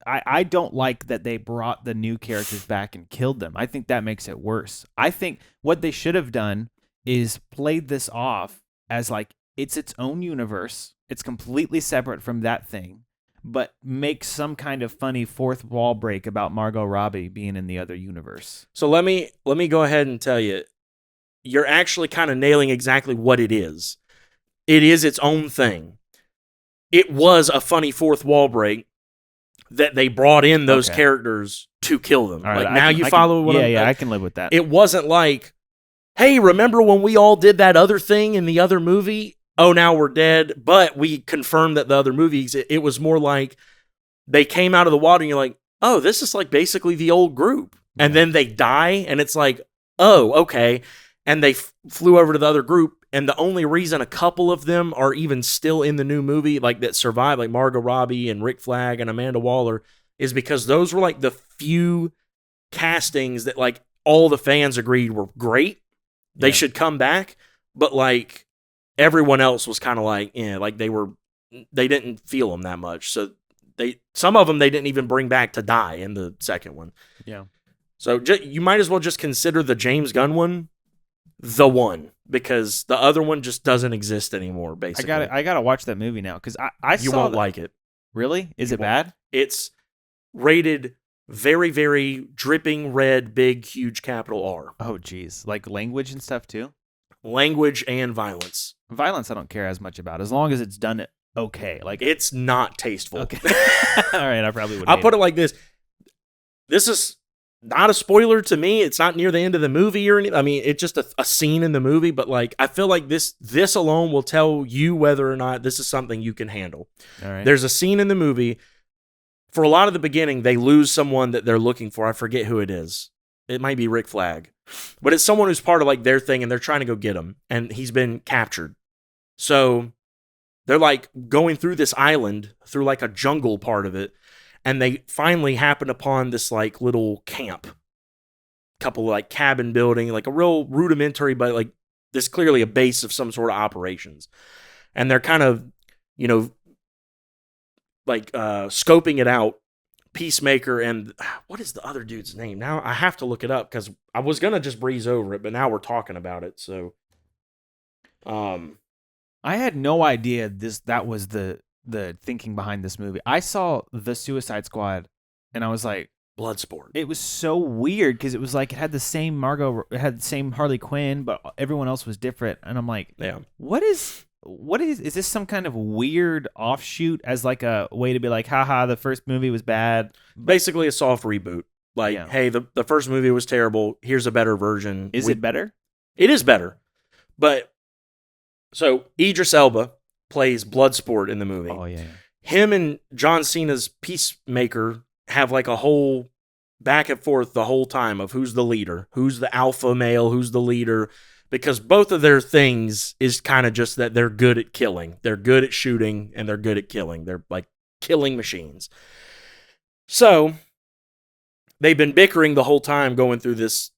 I don't like that they brought the new characters back and killed them. I think that makes it worse. I think what they should have done is played this off as like it's its own universe. It's completely separate from that thing, but make some kind of funny fourth wall break about Margot Robbie being in the other universe. So let me go ahead and tell you, you're actually kind of nailing exactly what it is. It is its own thing. It was a funny fourth wall break that they brought in those characters to kill them. Right, like, now you follow what I'm saying? Yeah, I can live with that. It wasn't like, hey, remember when we all did that other thing in the other movie? Oh, now we're dead, but we confirmed that the other movie existed. It was more like they came out of the water and you're like, oh, this is like basically the old group. And then they die and it's like, oh, okay. And they flew over to the other group. And the only reason a couple of them are even still in the new movie, like that survived, like Margot Robbie and Rick Flag and Amanda Waller, is because those were like the few castings that like all the fans agreed were great. They should come back. But like everyone else was kind of like, like they didn't feel them that much. So some of them they didn't even bring back to die in the second one. Yeah. So you might as well just consider the James Gunn one the one, because the other one just doesn't exist anymore, basically. I gotta watch that movie now, because I you won't like it. Really? Is it bad? It's rated very, very dripping red, big, huge capital R. Oh, geez. Like language and stuff too? Language and violence. Violence I don't care as much about, as long as it's done okay. Like it's not tasteful. Okay. All right, I probably would. I'll put it like this. This is not a spoiler to me. It's not near the end of the movie or anything. I mean, it's just a scene in the movie, but like I feel like this alone will tell you whether or not this is something you can handle. All right. There's a scene in the movie. For a lot of the beginning, they lose someone that they're looking for. I forget who it is. It might be Rick Flag. But it's someone who's part of like their thing, and they're trying to go get him, and he's been captured. So they're like going through this island, through like a jungle part of it, and they finally happen upon this like little camp. Couple of like cabin building, like a real rudimentary, but like this clearly a base of some sort of operations. And they're kind of, like scoping it out. Peacemaker and what is the other dude's name? Now I have to look it up because I was gonna just breeze over it, but now we're talking about it. So, I had no idea that was the thinking behind this movie. I saw The Suicide Squad, and I was like, Bloodsport. It was so weird because it was like it had the same it had the same Harley Quinn, but everyone else was different, and I'm like, yeah, what is this some kind of weird offshoot as like a way to be like, haha, the first movie was bad? Basically a soft reboot. Like, hey, the first movie was terrible. Here's a better version. Is it better? It is better. But, so, Idris Elba plays Bloodsport in the movie. Oh, yeah. Him and John Cena's Peacemaker have like a whole back and forth the whole time of who's the leader, who's the alpha male, who's the leader. because both of their things is kind of just that they're good at killing. They're good at shooting and they're good at killing. They're like killing machines. So they've been bickering the whole time going through this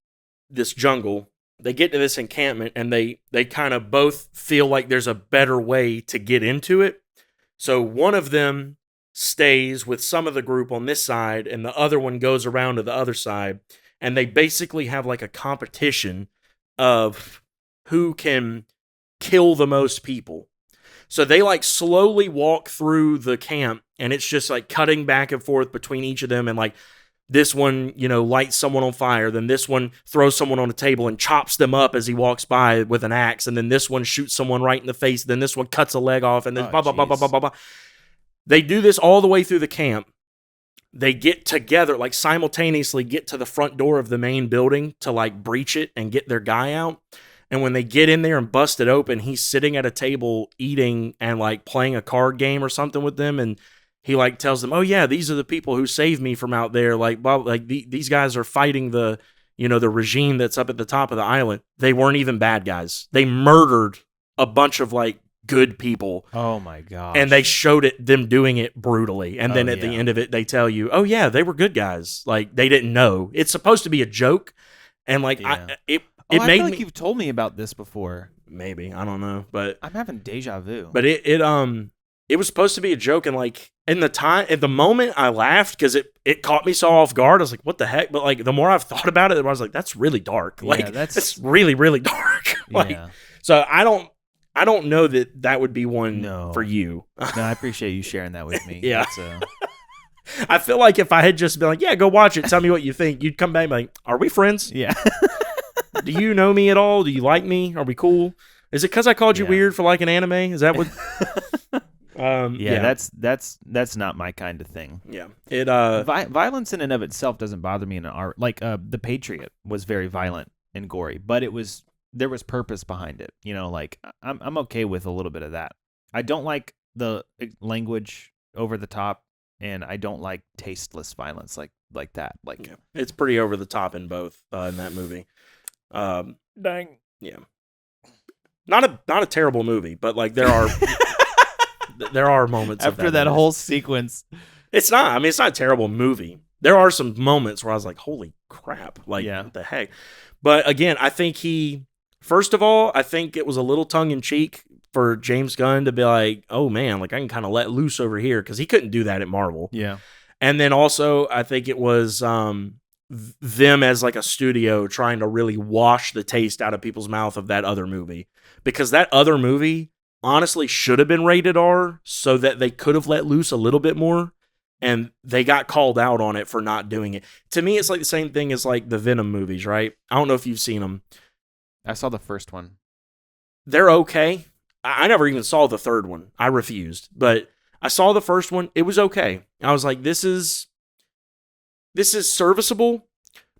jungle. They get to this encampment and they kind of both feel like there's a better way to get into it. So one of them stays with some of the group on this side and the other one goes around to the other side, and they basically have like a competition of who can kill the most people. So they like slowly walk through the camp, and it's just like cutting back and forth between each of them, and like this one, lights someone on fire. Then this one throws someone on a table and chops them up as he walks by with an axe. And then this one shoots someone right in the face. Then this one cuts a leg off. And then blah, blah, blah, blah, blah, blah, blah. They do this all the way through the camp. They get together, like simultaneously get to the front door of the main building to like breach it and get their guy out. And when they get in there and bust it open, he's sitting at a table eating and like playing a card game or something with them. And he like tells them, "Oh yeah, these are the people who saved me from out there. Like, these guys are fighting the regime that's up at the top of the island. They weren't even bad guys. They murdered a bunch of like good people. Oh my gosh. And they showed them doing it brutally. And then at the end of it, they tell you, oh yeah, they were good guys. Like they didn't know. It's supposed to be a joke. And like it I made feel like me. you've told me about this before. Maybe, I don't know, but I'm having deja vu. But it was supposed to be a joke, and like at the moment I laughed because it caught me so off guard. I was like, what the heck? But like the more I've thought about it, I was like, that's really dark. Like that's really, really dark. Like so I don't know that would be one for you. No, I appreciate you sharing that with me. Yeah. I feel like if I had just been like, yeah, go watch it, tell me what you think, you'd come back and be like, are we friends? Yeah. Do you know me at all? Do you like me? Are we cool? Is it because I called you weird for like an anime? Is that what? That's not my kind of thing. Yeah, violence in and of itself doesn't bother me in an art. Like The Patriot was very violent and gory, but there was purpose behind it. Like I'm okay with a little bit of that. I don't like the language over the top, and I don't like tasteless violence like that. Like it's pretty over the top in both in that movie. Dang. Yeah. Not a terrible movie, but like there are there are moments after that whole sequence. It's not. I mean, it's not a terrible movie. There are some moments where I was like, "Holy crap!" Like, what the heck? But again, I think first of all, I think it was a little tongue in cheek for James Gunn to be like, "Oh man, like I can kind of let loose over here," because he couldn't do that at Marvel. Yeah. And then also, I think it was them as like a studio trying to really wash the taste out of people's mouth of that other movie, because that other movie honestly should have been rated R so that they could have let loose a little bit more, and they got called out on it for not doing it. To me, it's like the same thing as like the Venom movies, right? I don't know if you've seen them. I saw the first one. They're okay. I never even saw the third one. I refused, but I saw the first one. It was okay. I was like, this is serviceable,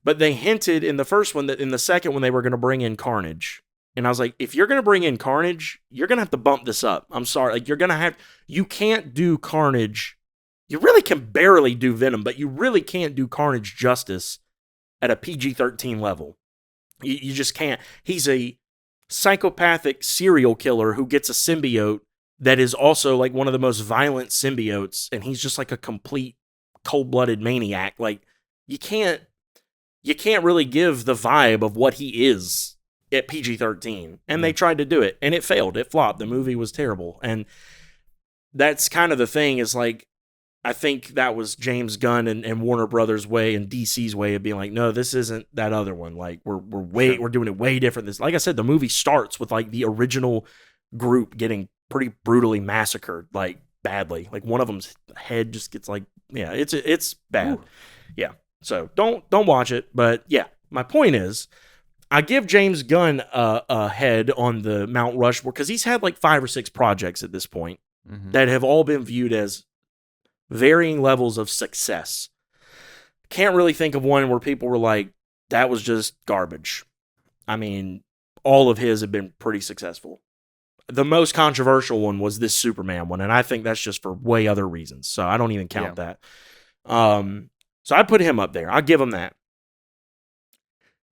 but they hinted in the first one that in the second one they were going to bring in Carnage. And I was like, if you're going to bring in Carnage, you're going to have to bump this up. I'm sorry. Like you can't do Carnage. You really can barely do Venom, but you really can't do Carnage justice at a PG-13 level. You just can't. He's a psychopathic serial killer who gets a symbiote that is also like one of the most violent symbiotes, and he's just like a complete cold-blooded maniac. Like you can't really give the vibe of what he is at PG-13, and they tried to do it, and it failed. It flopped. The movie was terrible, and that's kind of the thing. Is like, I think that was James Gunn and Warner Brothers' way and DC's way of being like, no, this isn't that other one. Like we're doing it way different. This, like I said, the movie starts with like the original group getting pretty brutally massacred, like badly. Like one of them's head just gets like, yeah, it's bad. Ooh. Yeah. So don't watch it. But yeah, my point is, I give James Gunn a head on the Mount Rushmore because he's had like 5 or 6 projects at this point that have all been viewed as varying levels of success. Can't really think of one where people were like, that was just garbage. I mean, all of his have been pretty successful. The most controversial one was this Superman one, and I think that's just for way other reasons. So I don't even count that. So I put him up there. I'll give him that.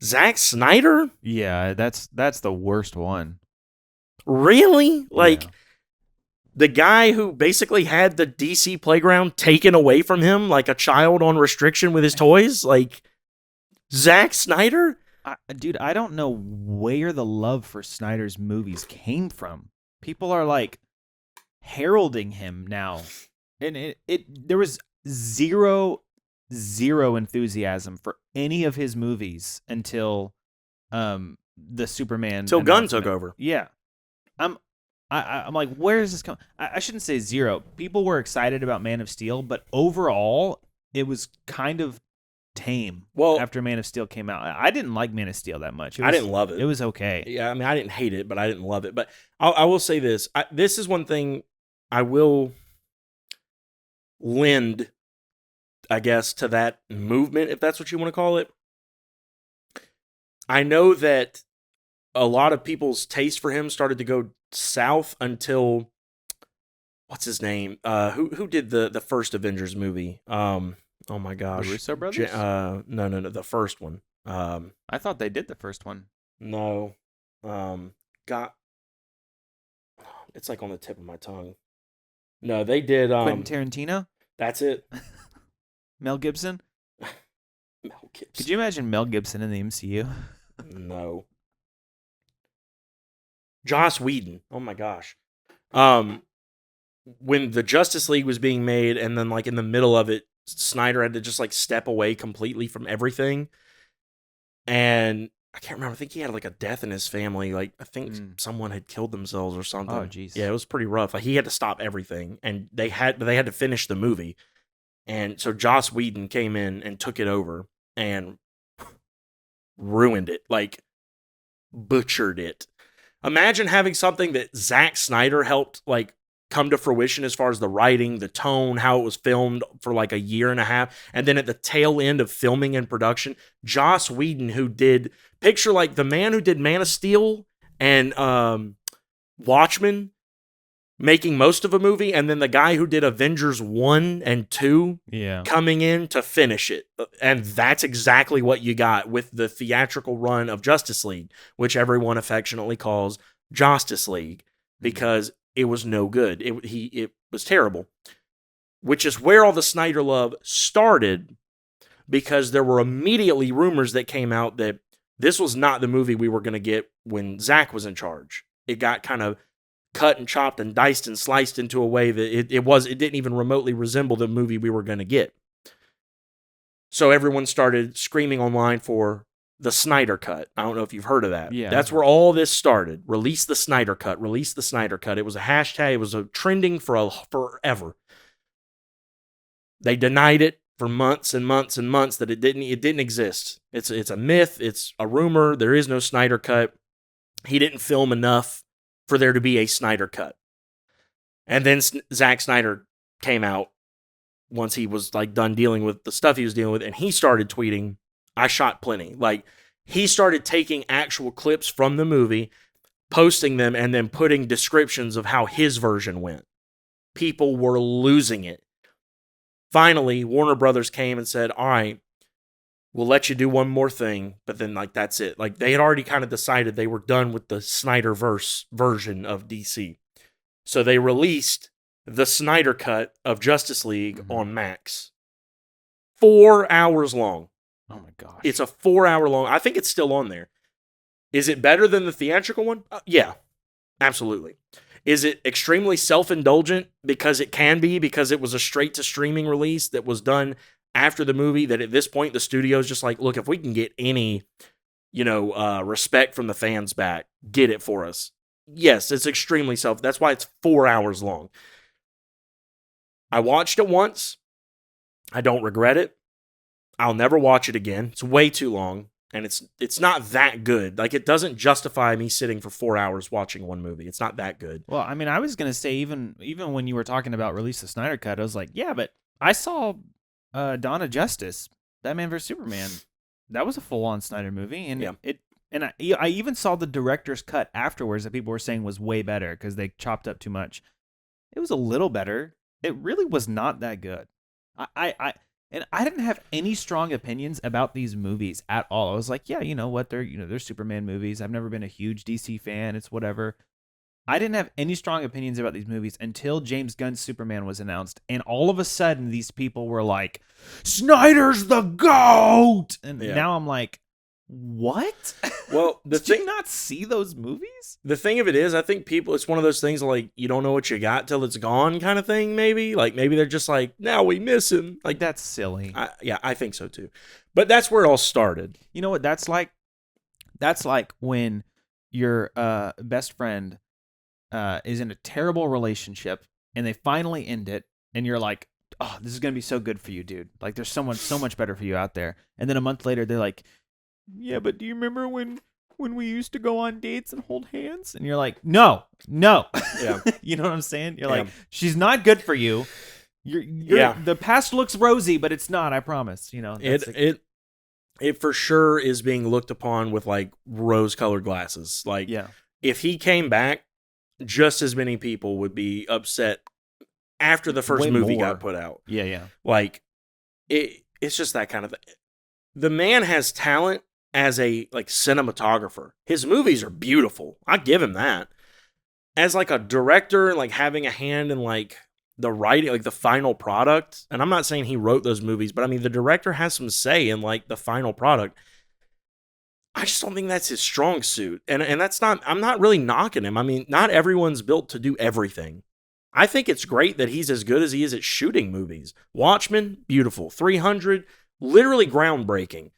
Zack Snyder? Yeah, that's the worst one. Really? Like, Yeah. the guy who basically had the DC playground taken away from him like a child on restriction with his toys? Like, Zack Snyder? Dude, I don't know where the love for Snyder's movies came from. People are like heralding him now. And there was zero enthusiasm for any of his movies until the Superman Till Gunn announcement. took over. Yeah. I'm like, where is this coming? I shouldn't say zero. People were excited about Man of Steel, but overall, it was kind of tame after Man of Steel came out. I didn't like Man of Steel that much. I didn't love it. It was okay. Yeah, I mean, I didn't hate it, but I didn't love it. But I will say this. This is one thing I will lend, I guess, to that movement, if that's what you want to call it. I know that a lot of people's taste for him started to go south until, what's his name? Who did the first Avengers movie? Oh my gosh, the Russo brothers? No, the first one. I thought they did the first one. No, it's like on the tip of my tongue. No, they did. Quentin Tarantino. That's it. Mel Gibson. Mel Gibson. Could you imagine Mel Gibson in the MCU? No. Joss Whedon. Oh my gosh. When the Justice League was being made, and then like in the middle of it, Snyder had to just like step away completely from everything. And I can't remember. I think he had like a death in his family. Like I think someone had killed themselves or something. Oh jeez. Yeah, it was pretty rough. Like he had to stop everything, and they had to finish the movie. And so Joss Whedon came in and took it over and ruined it. Like butchered it. Imagine having something that Zack Snyder helped like come to fruition as far as the writing, the tone, how it was filmed for like a year and a half. And then at the tail end of filming and production, Joss Whedon, who did, picture like the man who did Man of Steel and Watchmen, making most of a movie, and then the guy who did Avengers 1 and 2 coming in to finish it. And that's exactly what you got with the theatrical run of Justice League, which everyone affectionately calls Justice League, because it was no good. It was terrible. Which is where all the Snyder love started, because there were immediately rumors that came out that this was not the movie we were going to get when Zack was in charge. It got kind of cut and chopped and diced and sliced into a way that it didn't even remotely resemble the movie we were going to get. So everyone started screaming online for the Snyder Cut. I don't know if you've heard of that. Yeah. That's where all this started. Release the Snyder Cut. Release the Snyder Cut. It was a hashtag. It was a trending for forever. They denied it for months and months and months that it didn't exist. It's a myth. It's a rumor. There is no Snyder Cut. He didn't film enough for there to be a Snyder Cut. And then Zack Snyder came out once he was like done dealing with the stuff he was dealing with, and he started tweeting, "I shot plenty." Like, he started taking actual clips from the movie, posting them, and then putting descriptions of how his version went. People were losing it. Finally, Warner Brothers came and said, "All right, we'll let you do one more thing," but then like that's it. Like, they had already kind of decided they were done with the Snyderverse version of DC. So they released the Snyder Cut of Justice League on Max. 4 hours long. Oh my gosh. It's a 4-hour long. I think it's still on there. Is it better than the theatrical one? Yeah, absolutely. Is it extremely self-indulgent? Because it can be, because it was a straight-to-streaming release that was done after the movie, that at this point the studio's just like, look, if we can get any, respect from the fans back, get it for us. Yes, it's extremely that's why it's 4 hours long. I watched it once. I don't regret it. I'll never watch it again. It's way too long, and it's not that good. Like, it doesn't justify me sitting for 4 hours watching one movie. It's not that good. Well, I mean, I was gonna say, even when you were talking about release the Snyder Cut, I was like, yeah, but I saw Dawn of Justice, Batman vs Superman. That was a full-on Snyder movie, and I even saw the director's cut afterwards that people were saying was way better because they chopped up too much. It was a little better. It really was not that good. And I didn't have any strong opinions about these movies at all. I was like, yeah, you know what? They're Superman movies. I've never been a huge DC fan. It's whatever. I didn't have any strong opinions about these movies until James Gunn's Superman was announced. And all of a sudden, these people were like, Snyder's the GOAT! And now I'm like, what? Well, did you not see those movies? The thing of it is, I think people, it's one of those things like, you don't know what you got till it's gone kind of thing, maybe. Like, maybe they're just like, now we miss him. Like, that's silly. Yeah, I think so too. But that's where it all started. You know what that's like? That's like when your best friend is in a terrible relationship and they finally end it, and you're like, oh, this is going to be so good for you, dude. Like, there's someone so much better for you out there. And then a month later, they're like, yeah, but do you remember when we used to go on dates and hold hands? And you're like, no. Yeah. You know what I'm saying? You're like, she's not good for you. The past looks rosy, but it's not, I promise. You know, it for sure is being looked upon with like rose-colored glasses. Like, if he came back, just as many people would be upset after the first movie got put out. Yeah. Like, it's just that kind of thing. The man has talent as a like cinematographer. His movies are beautiful. I give him that. As like a director, like having a hand in like the writing, like the final product. And I'm not saying he wrote those movies, but I mean the director has some say in like the final product. I just don't think that's his strong suit. And that's not, I'm not really knocking him. I mean, not everyone's built to do everything. I think it's great that he's as good as he is at shooting movies. Watchmen, beautiful. 300, literally groundbreaking.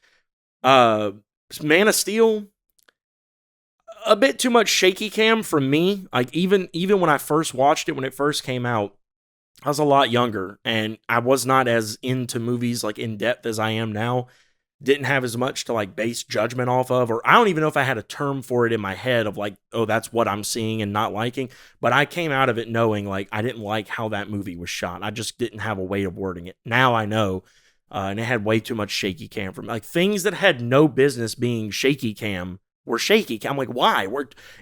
Man of Steel, a bit too much shaky cam for me. Like even when I first watched it, when it first came out, I was a lot younger and I was not as into movies like in depth as I am now. Didn't have as much to like base judgment off of, or I don't even know if I had a term for it in my head of like, oh, that's what I'm seeing and not liking. But I came out of it knowing like I didn't like how that movie was shot. I just didn't have a way of wording it. Now I know. And it had way too much shaky cam from like things that had no business being shaky cam were shaky cam. I'm like, why?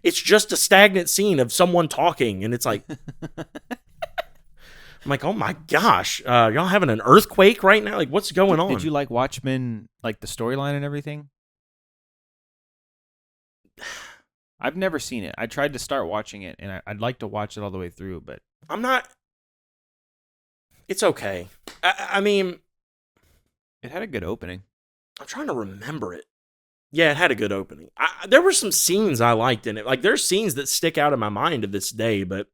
It's just a stagnant scene of someone talking, and it's like, I'm like, oh my gosh, y'all having an earthquake right now? Like, what's going on? Did you like Watchmen, like the storyline and everything? I've never seen it. I tried to start watching it, and I'd like to watch it all the way through, but I'm not. It's okay. I mean, it had a good opening. I'm trying to remember it. Yeah, it had a good opening. There were some scenes I liked in it. Like, there's scenes that stick out in my mind to this day, but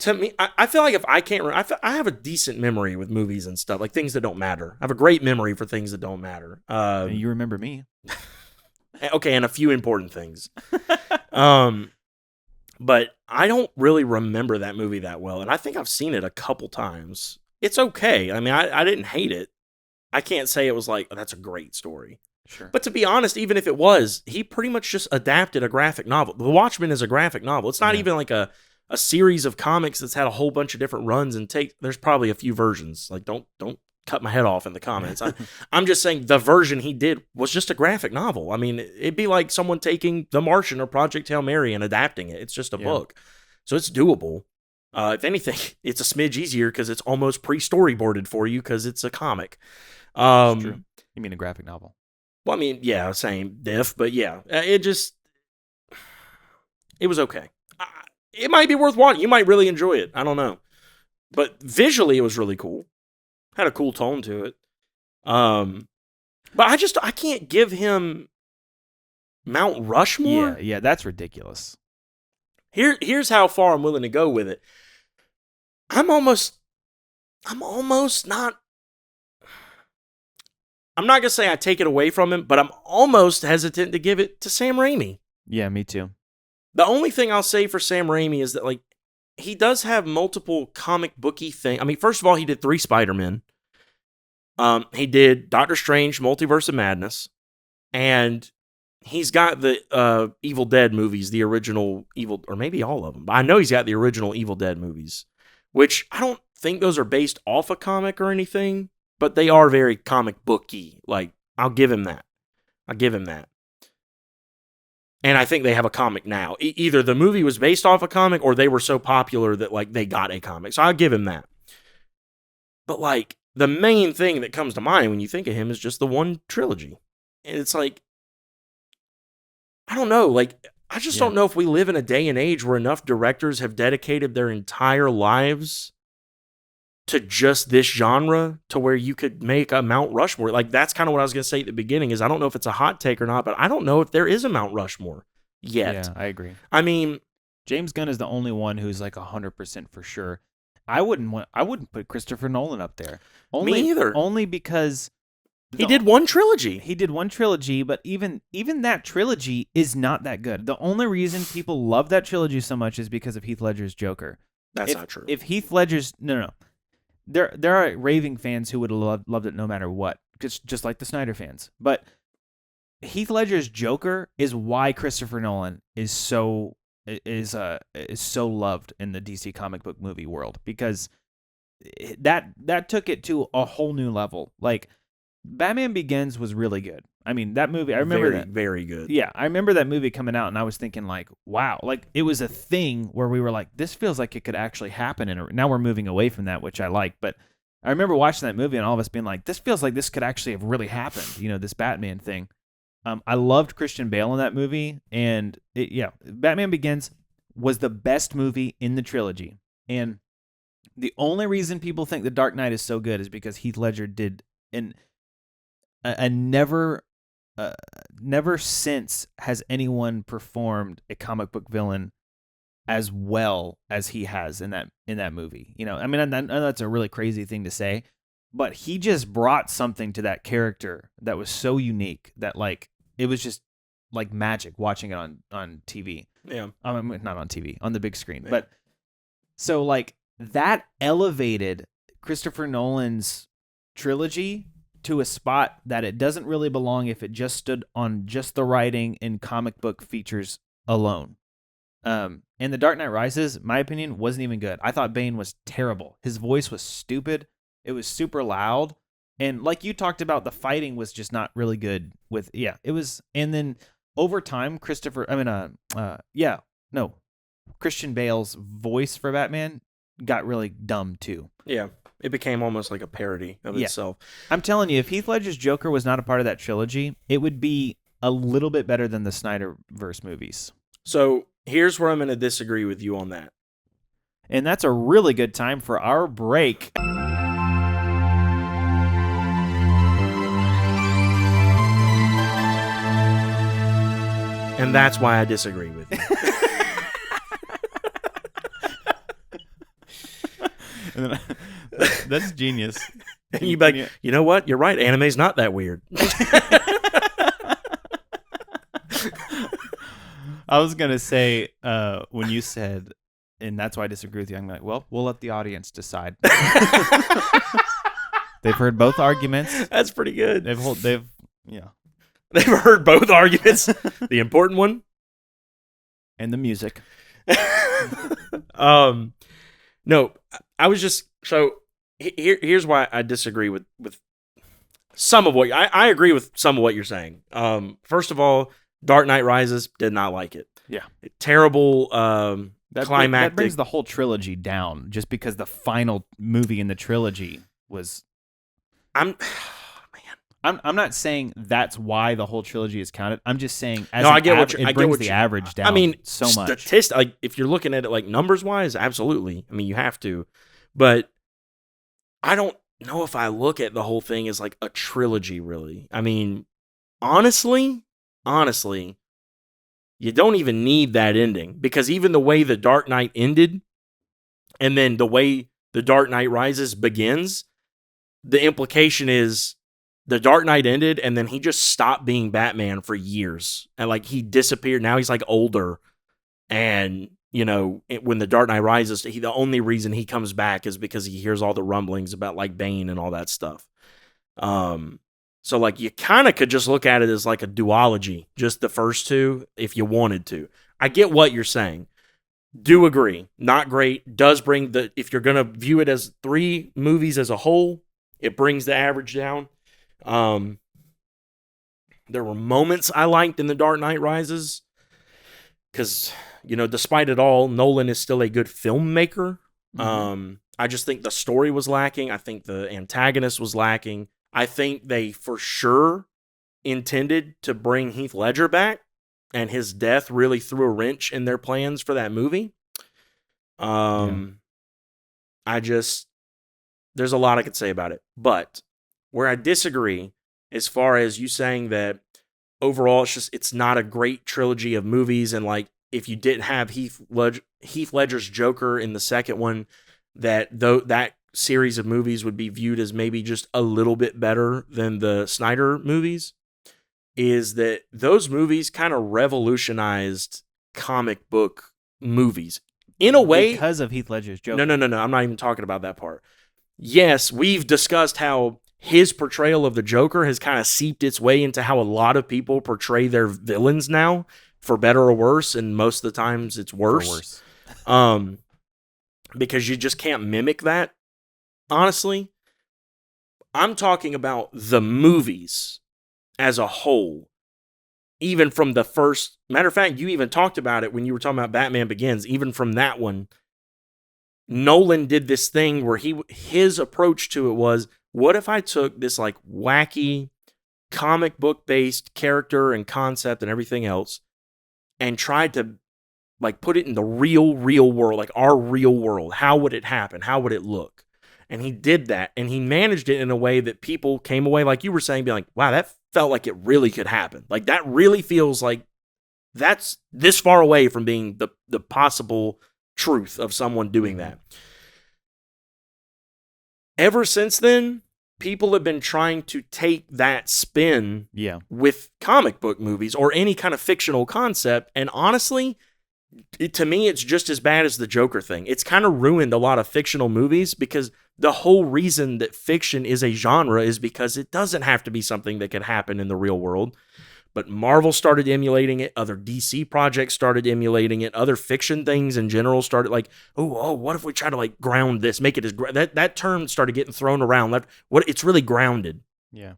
to me, I feel like if I can't remember, I have a decent memory with movies and stuff, like things that don't matter. I have a great memory for things that don't matter. And you remember me. Okay, and a few important things. But I don't really remember that movie that well, and I think I've seen it a couple times. It's okay. I mean, I didn't hate it. I can't say it was like, oh, that's a great story. Sure. But to be honest, even if it was, he pretty much just adapted a graphic novel. The Watchmen is a graphic novel. It's not even like a series of comics that's had a whole bunch of different runs and there's probably a few versions. Like, don't cut my head off in the comments. I'm just saying the version he did was just a graphic novel. I mean, it'd be like someone taking The Martian or Project Hail Mary and adapting it. It's just a book. So it's doable. If anything, it's a smidge easier because it's almost pre-storyboarded for you because it's a comic. That's true. You mean a graphic novel? Well, I mean, yeah, same diff, but yeah, it was okay. It might be worth watching. You might really enjoy it. I don't know. But visually, it was really cool. Had a cool tone to it. But I can't give him Mount Rushmore. Yeah, that's ridiculous. Here's how far I'm willing to go with it. I'm almost not. I'm not going to say I take it away from him, but I'm almost hesitant to give it to Sam Raimi. Yeah, me too. The only thing I'll say for Sam Raimi is that, like, he does have multiple comic booky things. I mean, first of all, he did 3 Spider-Men. He did Doctor Strange, Multiverse of Madness. And he's got the Evil Dead movies, the original Evil, or maybe all of them. But I know he's got the original Evil Dead movies, which I don't think those are based off a comic or anything. But they are very comic booky. Like, I'll give him that. And I think they have a comic now. Either the movie was based off a comic or they were so popular that, like, they got a comic. So I'll give him that. But, like, the main thing that comes to mind when you think of him is just the one trilogy. And it's like, I don't know. Like, I just don't know if we live in a day and age where enough directors have dedicated their entire lives to just this genre to where you could make a Mount Rushmore. Like, that's kind of what I was going to say at the beginning is I don't know if it's a hot take or not, but I don't know if there is a Mount Rushmore yet. Yeah, I agree. I mean, James Gunn is the only one who's like 100% for sure. I wouldn't put Christopher Nolan up there. Me either. Only because he did one trilogy. He did one trilogy, but even that trilogy is not that good. The only reason people love that trilogy so much is because of Heath Ledger's Joker. That's not true. If Heath Ledger's no. There are raving fans who would have loved it no matter what, just like the Snyder fans. But Heath Ledger's Joker is why Christopher Nolan is so loved in the DC comic book movie world, because that took it to a whole new level. Like, Batman Begins was really good. I mean, that movie, I remember very good. Yeah, I remember that movie coming out, and I was thinking, like, wow. Like, it was a thing where we were like, this feels like it could actually happen. And now we're moving away from that, which I like. But I remember watching that movie and all of us being like, this feels like this could actually have really happened, this Batman thing. I loved Christian Bale in that movie. And, Batman Begins was the best movie in the trilogy. And the only reason people think The Dark Knight is so good is because Heath Ledger did never since has anyone performed a comic book villain as well as he has in that movie. I mean, I know that's a really crazy thing to say, but he just brought something to that character that was so unique that, like, it was just like magic watching it on TV. Yeah. Not on TV, on the big screen. Yeah. But so, like, that elevated Christopher Nolan's trilogy to a spot that it doesn't really belong if it just stood on just the writing and comic book features alone. And The Dark Knight Rises, my opinion, wasn't even good. I thought Bane was terrible. His voice was stupid. It was super loud. And like you talked about, the fighting was just not really good it was. And then over time, Christian Bale's voice for Batman got really dumb too. Yeah. It became almost like a parody of itself. I'm telling you, if Heath Ledger's Joker was not a part of that trilogy, it would be a little bit better than the Snyderverse movies. So here's where I'm going to disagree with you on that. And that's a really good time for our break. And that's why I disagree with you. That's genius. And you'd be like, you know what? You're right. Anime's not that weird. I was going to say, when you said, and that's why I disagree with you, I'm like, well, we'll let the audience decide. They've heard both arguments. That's pretty good. They've heard both arguments. The important one. And the music. No, I was just, so here's why I disagree with some of what, I agree with some of what you're saying. First of all, Dark Knight Rises, did not like it. Yeah. Terrible climactic. That brings the whole trilogy down just because the final movie in the trilogy was... I'm not saying that's why the whole trilogy is counted. I'm just saying it brings the average down. I mean, so much. Like, if you're looking at it like numbers wise, absolutely. I mean, you have to, but I don't know if I look at the whole thing as like a trilogy. Really, I mean, honestly, you don't even need that ending, because even the way The Dark Knight ended, and then the way The Dark Knight Rises begins, the implication is The Dark Knight ended, and then he just stopped being Batman for years. And, like, he disappeared. Now he's, like, older. And, when The Dark Knight Rises, the only reason he comes back is because he hears all the rumblings about, like, Bane and all that stuff. So, like, you kind of could just look at it as, like, a duology, just the first two, if you wanted to. I get what you're saying. Do agree. Not great. Does bring if you're going to view it as 3 movies as a whole, it brings the average down. There were moments I liked in The Dark Knight Rises, because, despite it all, Nolan is still a good filmmaker. Mm-hmm. I just think the story was lacking. I think the antagonist was lacking. I think they for sure intended to bring Heath Ledger back, and his death really threw a wrench in their plans for that movie. There's a lot I could say about it. But where I disagree, as far as you saying that overall it's not a great trilogy of movies, and like if you didn't have Heath Ledger's Joker in the second one, that series of movies would be viewed as maybe just a little bit better than the Snyder movies, is that those movies kind of revolutionized comic book movies in a way because of Heath Ledger's Joker. No. I'm not even talking about that part. Yes, we've discussed how his portrayal of the Joker has kind of seeped its way into how a lot of people portray their villains now, for better or worse, and most of the times it's worse. Because you just can't mimic that, honestly. I'm talking about the movies as a whole. Even from the first... Matter of fact, you even talked about it when you were talking about Batman Begins. Even from that one, Nolan did this thing where his approach to it was, what if I took this like wacky comic book based character and concept and everything else and tried to like put it in the real world, like our real world? How would it happen? How would it look? And he did that, and he managed it in a way that people came away, like you were saying, being like, wow, that felt like it really could happen. Like that really feels like that's this far away from being the possible truth of someone doing that. Ever since then, people have been trying to take that spin with comic book movies or any kind of fictional concept, and honestly, to me, it's just as bad as the Joker thing. It's kind of ruined a lot of fictional movies, because the whole reason that fiction is a genre is because it doesn't have to be something that could happen in the real world. But Marvel started emulating it. Other DC projects started emulating it. Other fiction things in general started like, oh, what if we try to like ground this, make it as that term started getting thrown around. It's really grounded. Yeah.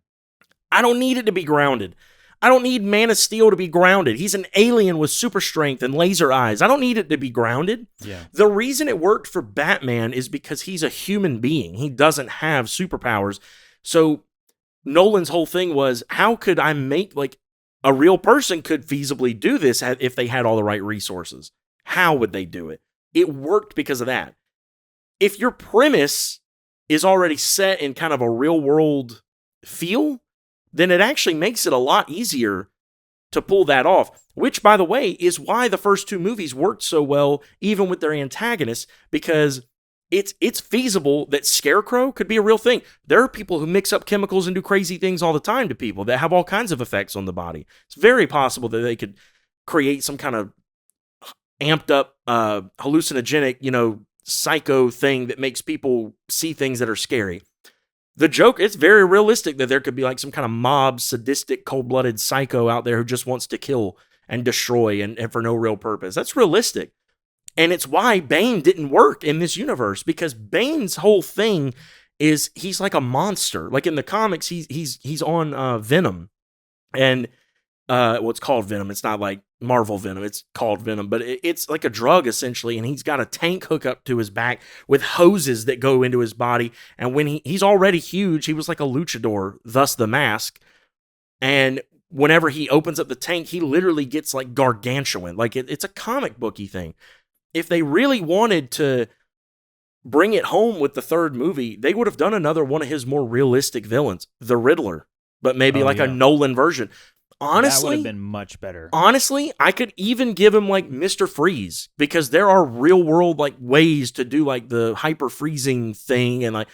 I don't need it to be grounded. I don't need Man of Steel to be grounded. He's an alien with super strength and laser eyes. I don't need it to be grounded. Yeah. The reason it worked for Batman is because he's a human being. He doesn't have superpowers. So Nolan's whole thing was, how could I make like a real person could feasibly do this if they had all the right resources? How would they do it? It worked because of that. If your premise is already set in kind of a real world feel, then it actually makes it a lot easier to pull that off. Which, by the way, is why the first two movies worked so well, even with their antagonists, because it's feasible that Scarecrow could be a real thing. There are people who mix up chemicals and do crazy things all the time to people that have all kinds of effects on the body. It's very possible that they could create some kind of amped up, hallucinogenic, psycho thing that makes people see things that are scary. The Joker, it's very realistic that there could be like some kind of mob, sadistic, cold-blooded psycho out there who just wants to kill and destroy and for no real purpose. That's realistic. And it's why Bane didn't work in this universe, because Bane's whole thing is he's like a monster. Like in the comics, he's on Venom. And it's called Venom. It's not like Marvel Venom. It's called Venom, but it's like a drug essentially. And he's got a tank hook up to his back with hoses that go into his body. And when he's already huge, he was like a luchador, thus the mask. And whenever he opens up the tank, he literally gets like gargantuan. Like it's a comic booky thing. If they really wanted to bring it home with the third movie, they would have done another one of his more realistic villains, the Riddler, but maybe a Nolan version. Honestly, that would have been much better. Honestly, I could even give him like Mr. Freeze, because there are real world like ways to do like the hyper freezing thing, and like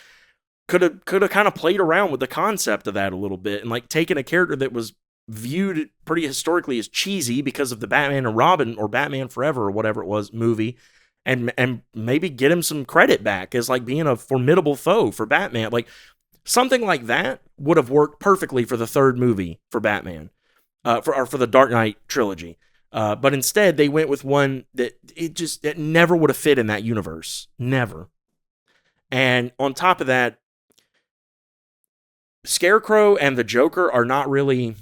could have kind of played around with the concept of that a little bit, and like taken a character that was viewed pretty historically as cheesy because of the Batman and Robin or Batman Forever or whatever it was movie, and maybe get him some credit back as like being a formidable foe for Batman. Like something like that would have worked perfectly for the third movie for Batman, for the Dark Knight trilogy. But instead they went with one that it never would have fit in that universe. Never. And on top of that, Scarecrow and the Joker are not really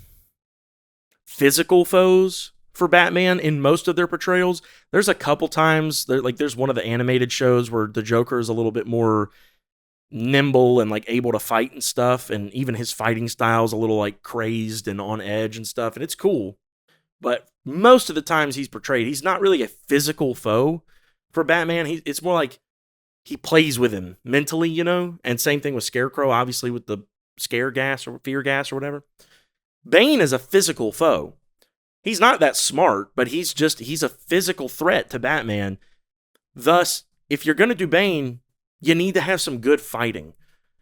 physical foes for Batman in most of their portrayals. There's a couple times, there's one of the animated shows where the Joker is a little bit more nimble and like able to fight and stuff, and even his fighting style is a little like crazed and on edge and stuff, and it's cool. But most of the times he's portrayed, he's not really a physical foe for Batman. It's more like he plays with him mentally, and same thing with Scarecrow, obviously with the scare gas or fear gas or whatever. Bane is a physical foe. He's not that smart, but he's a physical threat to Batman. Thus, if you're going to do Bane, you need to have some good fighting.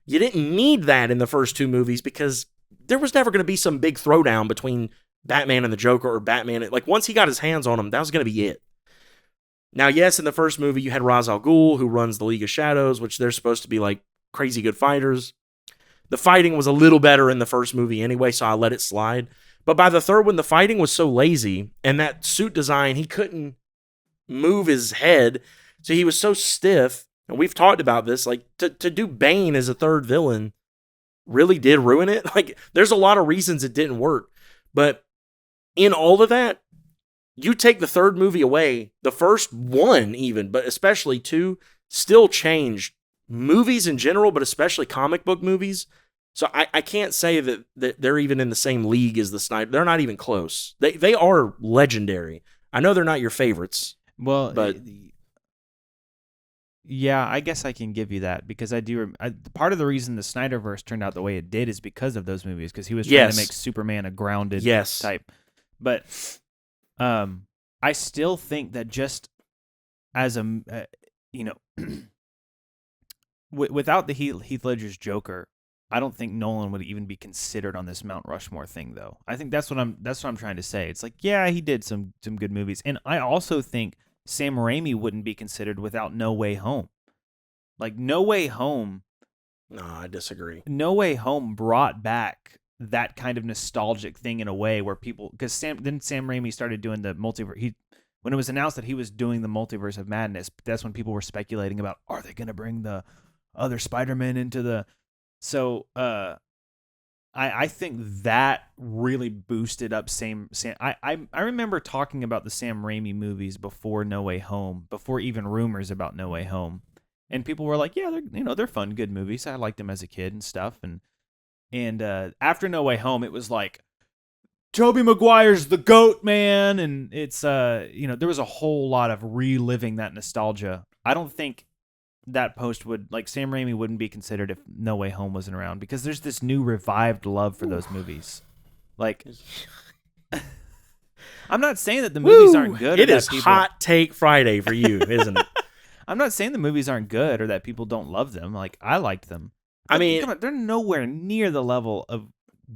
You didn't need that in the first two movies because there was never going to be some big throwdown between Batman and the Joker, or Batman. Like, once he got his hands on him, that was going to be it. Now, yes, in the first movie, you had Ra's al Ghul, who runs the League of Shadows, which they're supposed to be like crazy good fighters. The fighting was a little better in the first movie anyway, so I let it slide. But by the third one, the fighting was so lazy, and that suit design, he couldn't move his head, so he was so stiff. And we've talked about this, like, to do Bane as a third villain really did ruin it. Like, there's a lot of reasons it didn't work. But in all of that, you take the third movie away, the first one even, but especially two, still changed movies in general, but especially comic book movies. So I can't say that they're even in the same league as the Snyder. They're not even close. They are legendary. I know they're not your favorites. Well, but yeah, I guess I can give you that because part of the reason the Snyderverse turned out the way it did is because of those movies, because he was trying to make Superman a grounded type. But I still think that just as without the Heath Ledger's Joker, I don't think Nolan would even be considered on this Mount Rushmore thing, though. I think that's what I'm trying to say. It's like, yeah, he did some good movies, and I also think Sam Raimi wouldn't be considered without No Way Home. Like, No Way Home. No, I disagree. No Way Home brought back that kind of nostalgic thing in a way where people, because Sam Raimi started doing the multiverse. When it was announced that he was doing the Multiverse of Madness, that's when people were speculating about, are they going to bring the other Spider-Man into the... So I think that really boosted up Sam. I remember talking about the Sam Raimi movies before No Way Home, before even rumors about No Way Home, and people were like, yeah, they're fun, good movies. I liked them as a kid and stuff. And after No Way Home, it was like, Tobey Maguire's the GOAT, man, and it's there was a whole lot of reliving that nostalgia. I don't think that post would, like, Sam Raimi wouldn't be considered if No Way Home wasn't around, because there's this new revived love for those movies. Like, I'm not saying that the movies aren't good. It is hot take Friday for you, isn't it? I'm not saying the movies aren't good or that people don't love them. Like, I liked them. I mean, come on, they're nowhere near the level of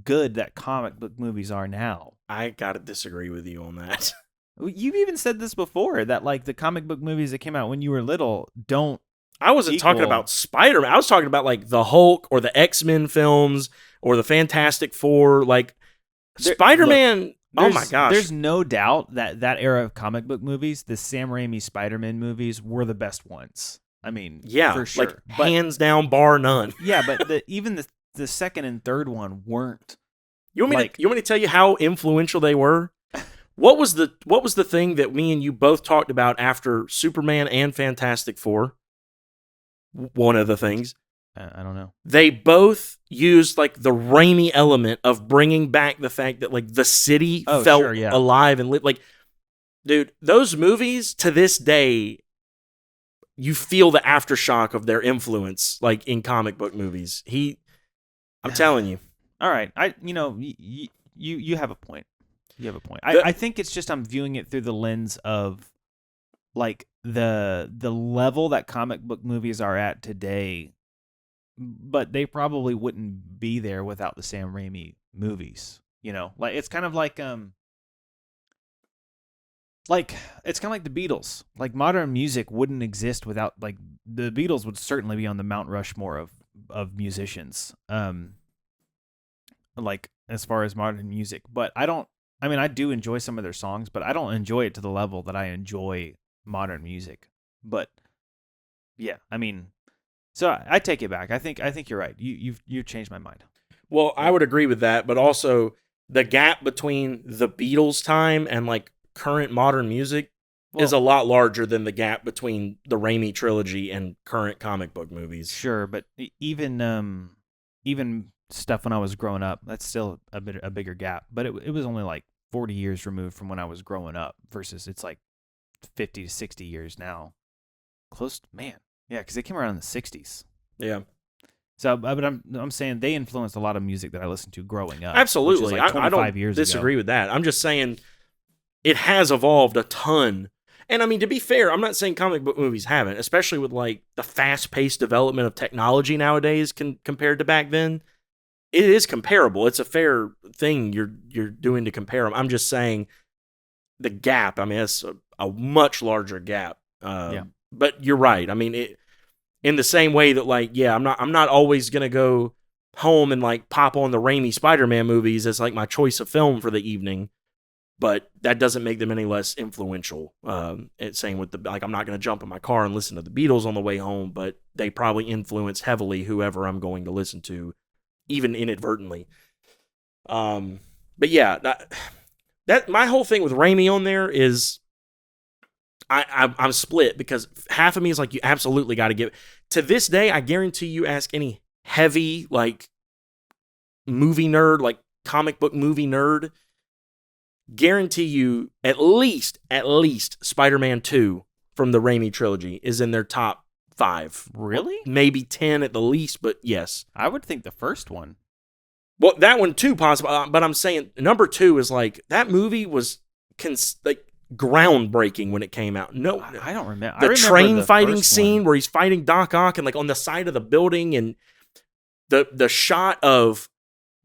good that comic book movies are now. I gotta disagree with you on that. You've even said this before, that like the comic book movies that came out when you were little don't. I wasn't talking about Spider-Man. I was talking about like the Hulk or the X-Men films or the Fantastic Four. Like Spider-Man. Oh my gosh! There's no doubt that era of comic book movies, the Sam Raimi Spider-Man movies, were the best ones. I mean, yeah, for sure, like hands down, bar none. Yeah, but even the second and third one weren't. You want me to tell you how influential they were? What was the thing that me and you both talked about after Superman and Fantastic Four? One of the things. I don't know. They both used like the Raimi element of bringing back the fact that like the city felt alive and lit. Like, dude, those movies to this day, you feel the aftershock of their influence, like in comic book movies. I'm telling you. All right, you have a point. You have a point. I think it's just I'm viewing it through the lens of like the level that comic book movies are at today, but they probably wouldn't be there without the Sam Raimi movies. Like it's kind of like it's kind of like the Beatles. Like modern music wouldn't exist without, like, the Beatles would certainly be on the Mount Rushmore of musicians. Like as far as modern music, but I do enjoy some of their songs, but I don't enjoy it to the level that I enjoy modern music. But yeah, so I take it back. I think you're right. You've changed my mind. Well, I would agree with that, but also the gap between the Beatles time and like current modern music is a lot larger than the gap between the Raimi trilogy and current comic book movies. Sure, but even stuff when I was growing up, that's still a bigger gap. But it was only like 40 years removed from when I was growing up versus it's like 50 to 60 years now. Close, man. Yeah, because they came around in the 60s. Yeah. So, but I'm saying they influenced a lot of music that I listened to growing up. Absolutely. Like I don't disagree with that. I'm just saying it has evolved a ton. And I mean, to be fair, I'm not saying comic book movies haven't, especially with like the fast-paced development of technology nowadays compared to back then. It is comparable. It's a fair thing you're doing to compare them. I'm just saying the gap. I mean, it's a much larger gap. But you're right. I mean, in the same way that like, yeah, I'm not always gonna go home and like pop on the Raimi Spider-Man movies as like my choice of film for the evening. But that doesn't make them any less influential. Same with like, I'm not going to jump in my car and listen to the Beatles on the way home, but they probably influence heavily whoever I'm going to listen to, even inadvertently. But yeah, that my whole thing with Raimi on there is I'm split because half of me is like, you absolutely got to give. To this day, I guarantee you ask any heavy like movie nerd, like comic book movie nerd, guarantee you at least Spider-Man 2 from the Raimi trilogy is in their top 5. Really? Maybe 10 at the least, but yes. I would think the first one. Well, that one too, possible. But I'm saying number 2 is like, that movie was like groundbreaking when it came out. No, I don't remember. The train fighting scene where he's fighting Doc Ock and like on the side of the building, and the shot of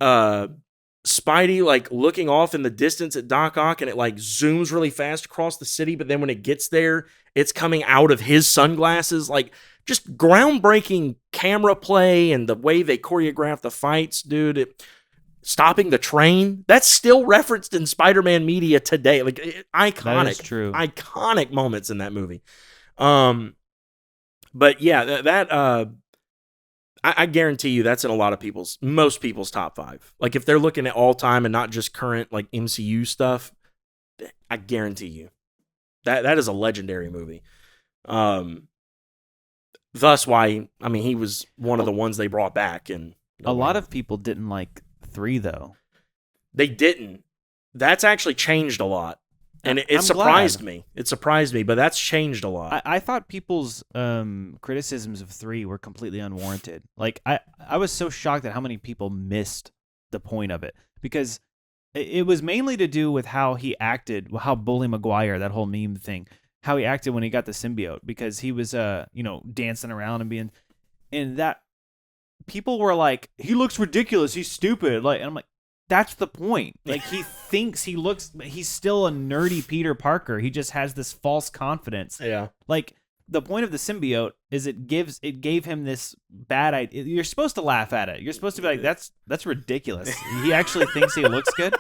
Spidey like looking off in the distance at Doc Ock, and it like zooms really fast across the city, but then when it gets there, it's coming out of his sunglasses. Like, just groundbreaking camera play and the way they choreograph the fights, dude. Stopping the train, that's still referenced in Spider-Man media today. Like, iconic. That is true. Iconic moments in that movie. But yeah, I guarantee you that's in a lot of most people's top 5. Like, if they're looking at all time and not just current like MCU stuff, I guarantee you that is a legendary movie. Thus why, I mean, he was one of the ones they brought back. And a lot of people didn't like 3 though. They didn't. That's actually changed a lot. And it surprised me. It surprised me, but that's changed a lot. I thought people's criticisms of 3 were completely unwarranted. Like, I was so shocked at how many people missed the point of it, because it was mainly to do with how he acted, how Bully Maguire, that whole meme thing, how he acted when he got the symbiote, because he was dancing around and that people were like, he looks ridiculous, he's stupid. Like, and I'm like, that's the point. Like, he thinks he's still a nerdy Peter Parker. He just has this false confidence. Yeah. Like, the point of the symbiote is it gave him this bad idea. You're supposed to laugh at it. You're supposed to be like, that's ridiculous. He actually thinks he looks good.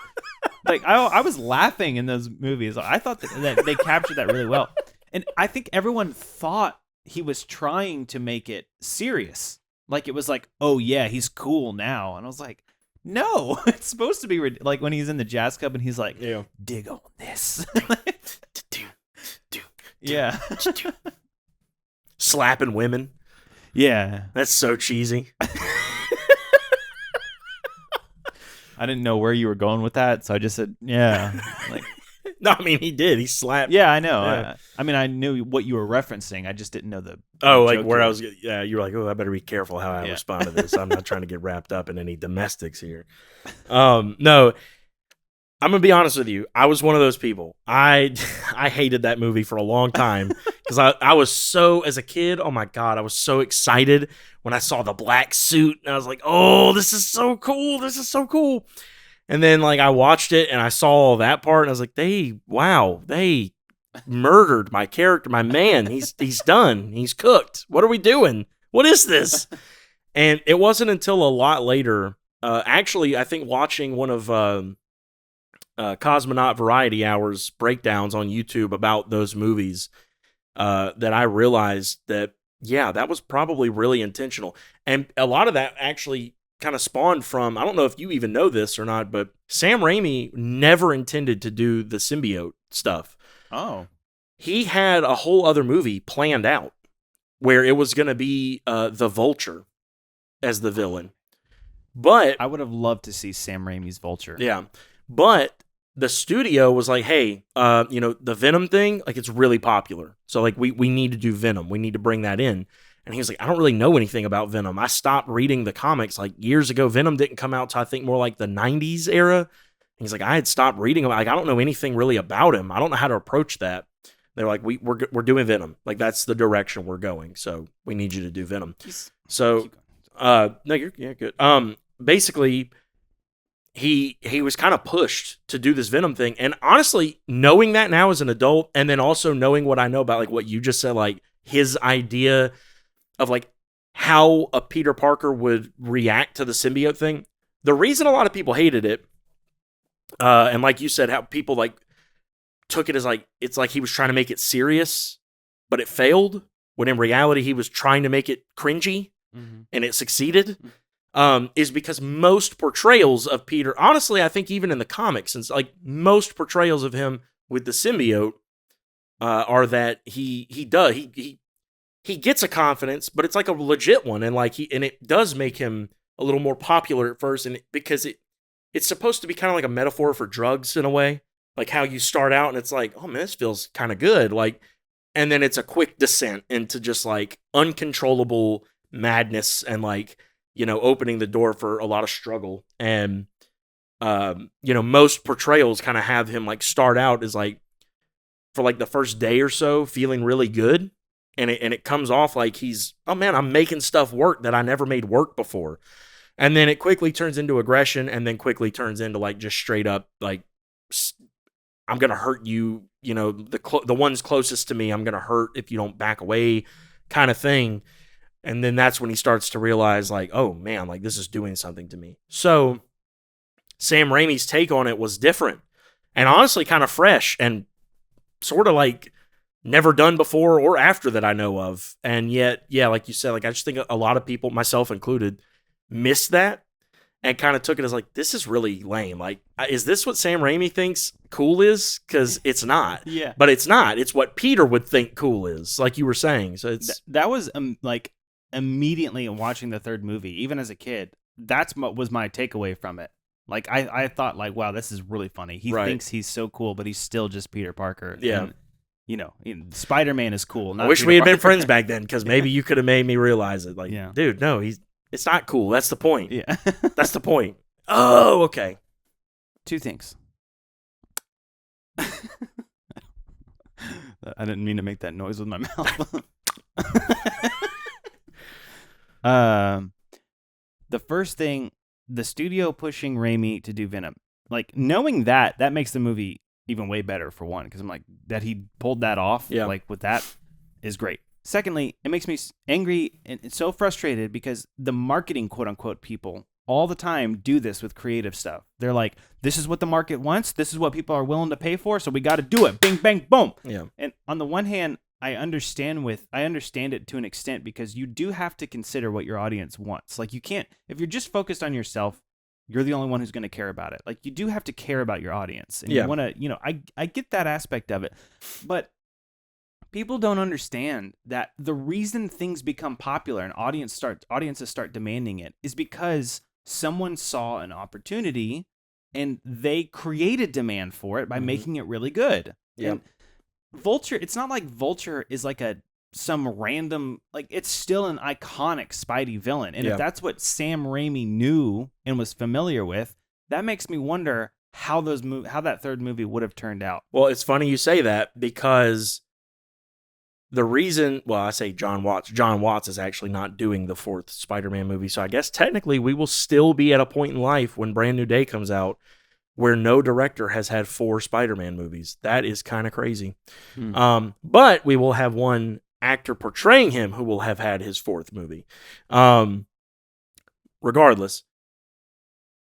Like, I was laughing in those movies. I thought that they captured that really well. And I think everyone thought he was trying to make it serious. Like, it was like, oh yeah, he's cool now. And I was like, no, it's supposed to be like when he's in the jazz club and he's like, dig on this. Yeah. Slapping women. Yeah. That's so cheesy. I didn't know where you were going with that, so I just said, yeah. Like, no, I mean, he did. He slapped. Yeah, I know. Yeah. I mean, I knew what you were referencing. I just didn't know the like where I was. Yeah, you were like, oh, I better be careful how I respond to this. I'm not trying to get wrapped up in any domestics here. No, I'm gonna be honest with you. I was one of those people. I hated that movie for a long time because I was so, as a kid, oh my God, I was so excited when I saw the black suit, and I was like, oh, this is so cool. This is so cool. And then like I watched it and I saw all that part, and I was like, they murdered my character, my man. He's done. He's cooked. What are we doing? What is this? And it wasn't until a lot later, actually, I think watching one of Cosmonaut Variety Hour's breakdowns on YouTube about those movies, that I realized that, yeah, that was probably really intentional. And a lot of that actually kind of spawned from, I don't know if you even know this or not, but Sam Raimi never intended to do the symbiote stuff. Oh. He had a whole other movie planned out where it was going to be the Vulture as the villain. But I would have loved to see Sam Raimi's Vulture. yeah. But the studio was like, hey, the Venom thing, like, it's really popular. So, like, we need to do Venom. We need to bring that in. And he was like, I don't really know anything about Venom. I stopped reading the comics like years ago. Venom didn't come out till I think more like the 90s era. And he's like, I had stopped reading him. Like, I don't know anything really about him. I don't know how to approach that. They're like, we're doing Venom. Like, that's the direction we're going. So we need you to do Venom. So, no, you're good. Basically, he was kind of pushed to do this Venom thing. And honestly, knowing that now as an adult, and then also knowing what I know about, like, what you just said, like, his idea of, like, how a Peter Parker would react to the symbiote thing. The reason a lot of people hated it, and like you said, how people, like, took it as, like, it's like he was trying to make it serious, but it failed, when in reality he was trying to make it cringy, and it succeeded, is because most portrayals of Peter, honestly, I think even in the comics, since, like, most portrayals of him with the symbiote are that he gets a confidence, but it's like a legit one, and like it does make him a little more popular at first, and because it's supposed to be kind of like a metaphor for drugs in a way, like how you start out and it's like, oh man, this feels kind of good, like, and then it's a quick descent into just like uncontrollable madness and, like, opening the door for a lot of struggle, and most portrayals kind of have him, like, start out as, like, for like the first day or so feeling really good. And it comes off like he's, oh man, I'm making stuff work that I never made work before. And then it quickly turns into aggression, and then quickly turns into, like, just straight up, like, I'm going to hurt you, the ones closest to me, I'm going to hurt if you don't back away, kind of thing. And then that's when he starts to realize, like, oh man, like, this is doing something to me. So Sam Raimi's take on it was different, and honestly kind of fresh, and sort of like never done before or after that I know of. And yet, yeah, like you said, like, I just think a lot of people, myself included, missed that and kind of took it as like, this is really lame. Like, is this what Sam Raimi thinks cool is? Because it's not. Yeah. But it's not. It's what Peter would think cool is, like you were saying. So it's that was like immediately watching the third movie, even as a kid. That's what was my takeaway from it. Like, I thought, like, wow, this is really funny. He thinks he's so cool, but he's still just Peter Parker. Yeah. And, Spider-Man is cool. Not I wish Peter we had Parker. been friends back then, because maybe you could have made me realize it. Like, dude, no, it's not cool. That's the point. Yeah. That's the point. Oh, okay. Two things. I didn't mean to make that noise with my mouth. The first thing, the studio pushing Raimi to do Venom. Like, knowing that makes the movie even way better, for one, because I'm like, that he pulled that off, like, with that is great. Secondly, it makes me angry and so frustrated because the marketing, quote unquote, people all the time do this with creative stuff. They're like, this is what the market wants. This is what people are willing to pay for. So we got to do it. Bing, bang, boom. Yeah. And on the one hand, I understand it to an extent, because you do have to consider what your audience wants. Like, you can't, if you're just focused on yourself, you're the only one who's going to care about it. Like, you do have to care about your audience, and you want to, I get that aspect of it, but people don't understand that the reason things become popular and audiences start demanding it is because someone saw an opportunity and they created demand for it by making it really good. Yeah. And Vulture, it's not like Vulture is like some random, like, it's still an iconic Spidey villain. And if that's what Sam Raimi knew and was familiar with, that makes me wonder how that third movie would have turned out. Well, it's funny you say that, because the reason, well, I say John Watts is actually not doing the fourth Spider-Man movie. So I guess technically we will still be at a point in life when Brand New Day comes out where no director has had 4 Spider-Man movies. That is kind of crazy. But we will have one actor portraying him who will have had his 4th movie. Regardless,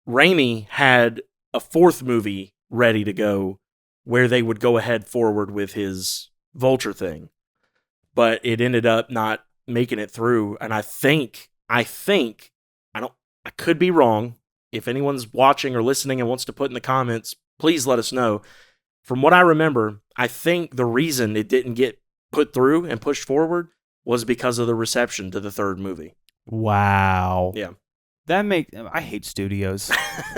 Raimi had a 4th movie ready to go where they would go ahead forward with his Vulture thing. But it ended up not making it through. And I think, I could be wrong. If anyone's watching or listening and wants to put in the comments, please let us know. from what I remember, I think the reason it didn't get put through and pushed forward was because of the reception to the third movie. Wow. Yeah. I hate studios.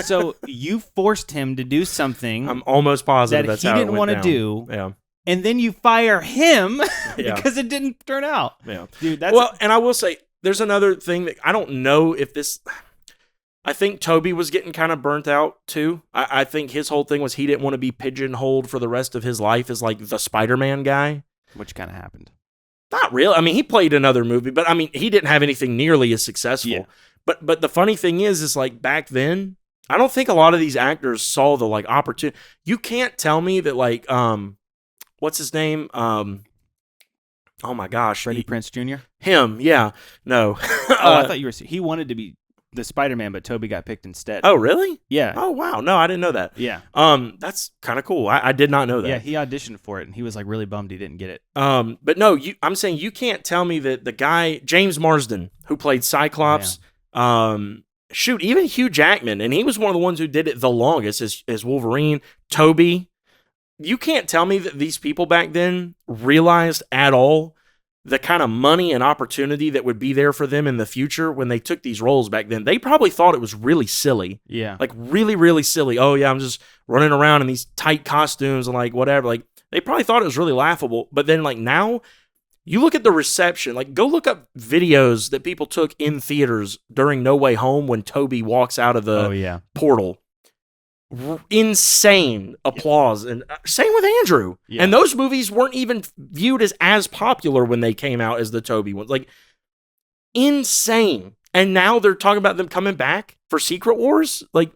So you forced him to do something I'm almost positive that that's he how didn't want to do. Yeah. And then you fire him because it didn't turn out. Yeah. Dude, that's well, and I will say there's another thing that I don't know if this I think Toby was getting kind of burnt out too. I think his whole thing was he didn't want to be pigeonholed for the rest of his life as like the Spider-Man guy. Which kind of happened. Not really. I mean, he played another movie, but I mean, he didn't have anything nearly as successful. Yeah. But the funny thing is like back then, I don't think a lot of these actors saw the like opportunity. You can't tell me that like what's his name? Oh my gosh, Freddie Prinze Jr. Him, yeah. No. I thought you were. He wanted to be the Spider-Man, but Toby got picked instead. Oh, really? Yeah. Oh, wow. No, I didn't know that. Yeah. That's kind of cool. I did not know that. Yeah, he auditioned for it, and he was like really bummed he didn't get it. But no, I'm saying you can't tell me that the guy James Marsden who played Cyclops, shoot, even Hugh Jackman, and he was one of the ones who did it the longest as Wolverine. Toby, you can't tell me that these people back then realized at all the kind of money and opportunity that would be there for them in the future when they took these roles back then. They probably thought it was really silly. Yeah. Like really, really silly. Oh yeah, I'm just running around in these tight costumes and like whatever. Like they probably thought it was really laughable. But then like now, you look at the reception, like go look up videos that people took in theaters during No Way Home when Toby walks out of the portal. Insane applause, and same with Andrew. Yeah. And those movies weren't even viewed as popular when they came out as the Toby ones. Like insane. And now they're talking about them coming back for Secret Wars. Like,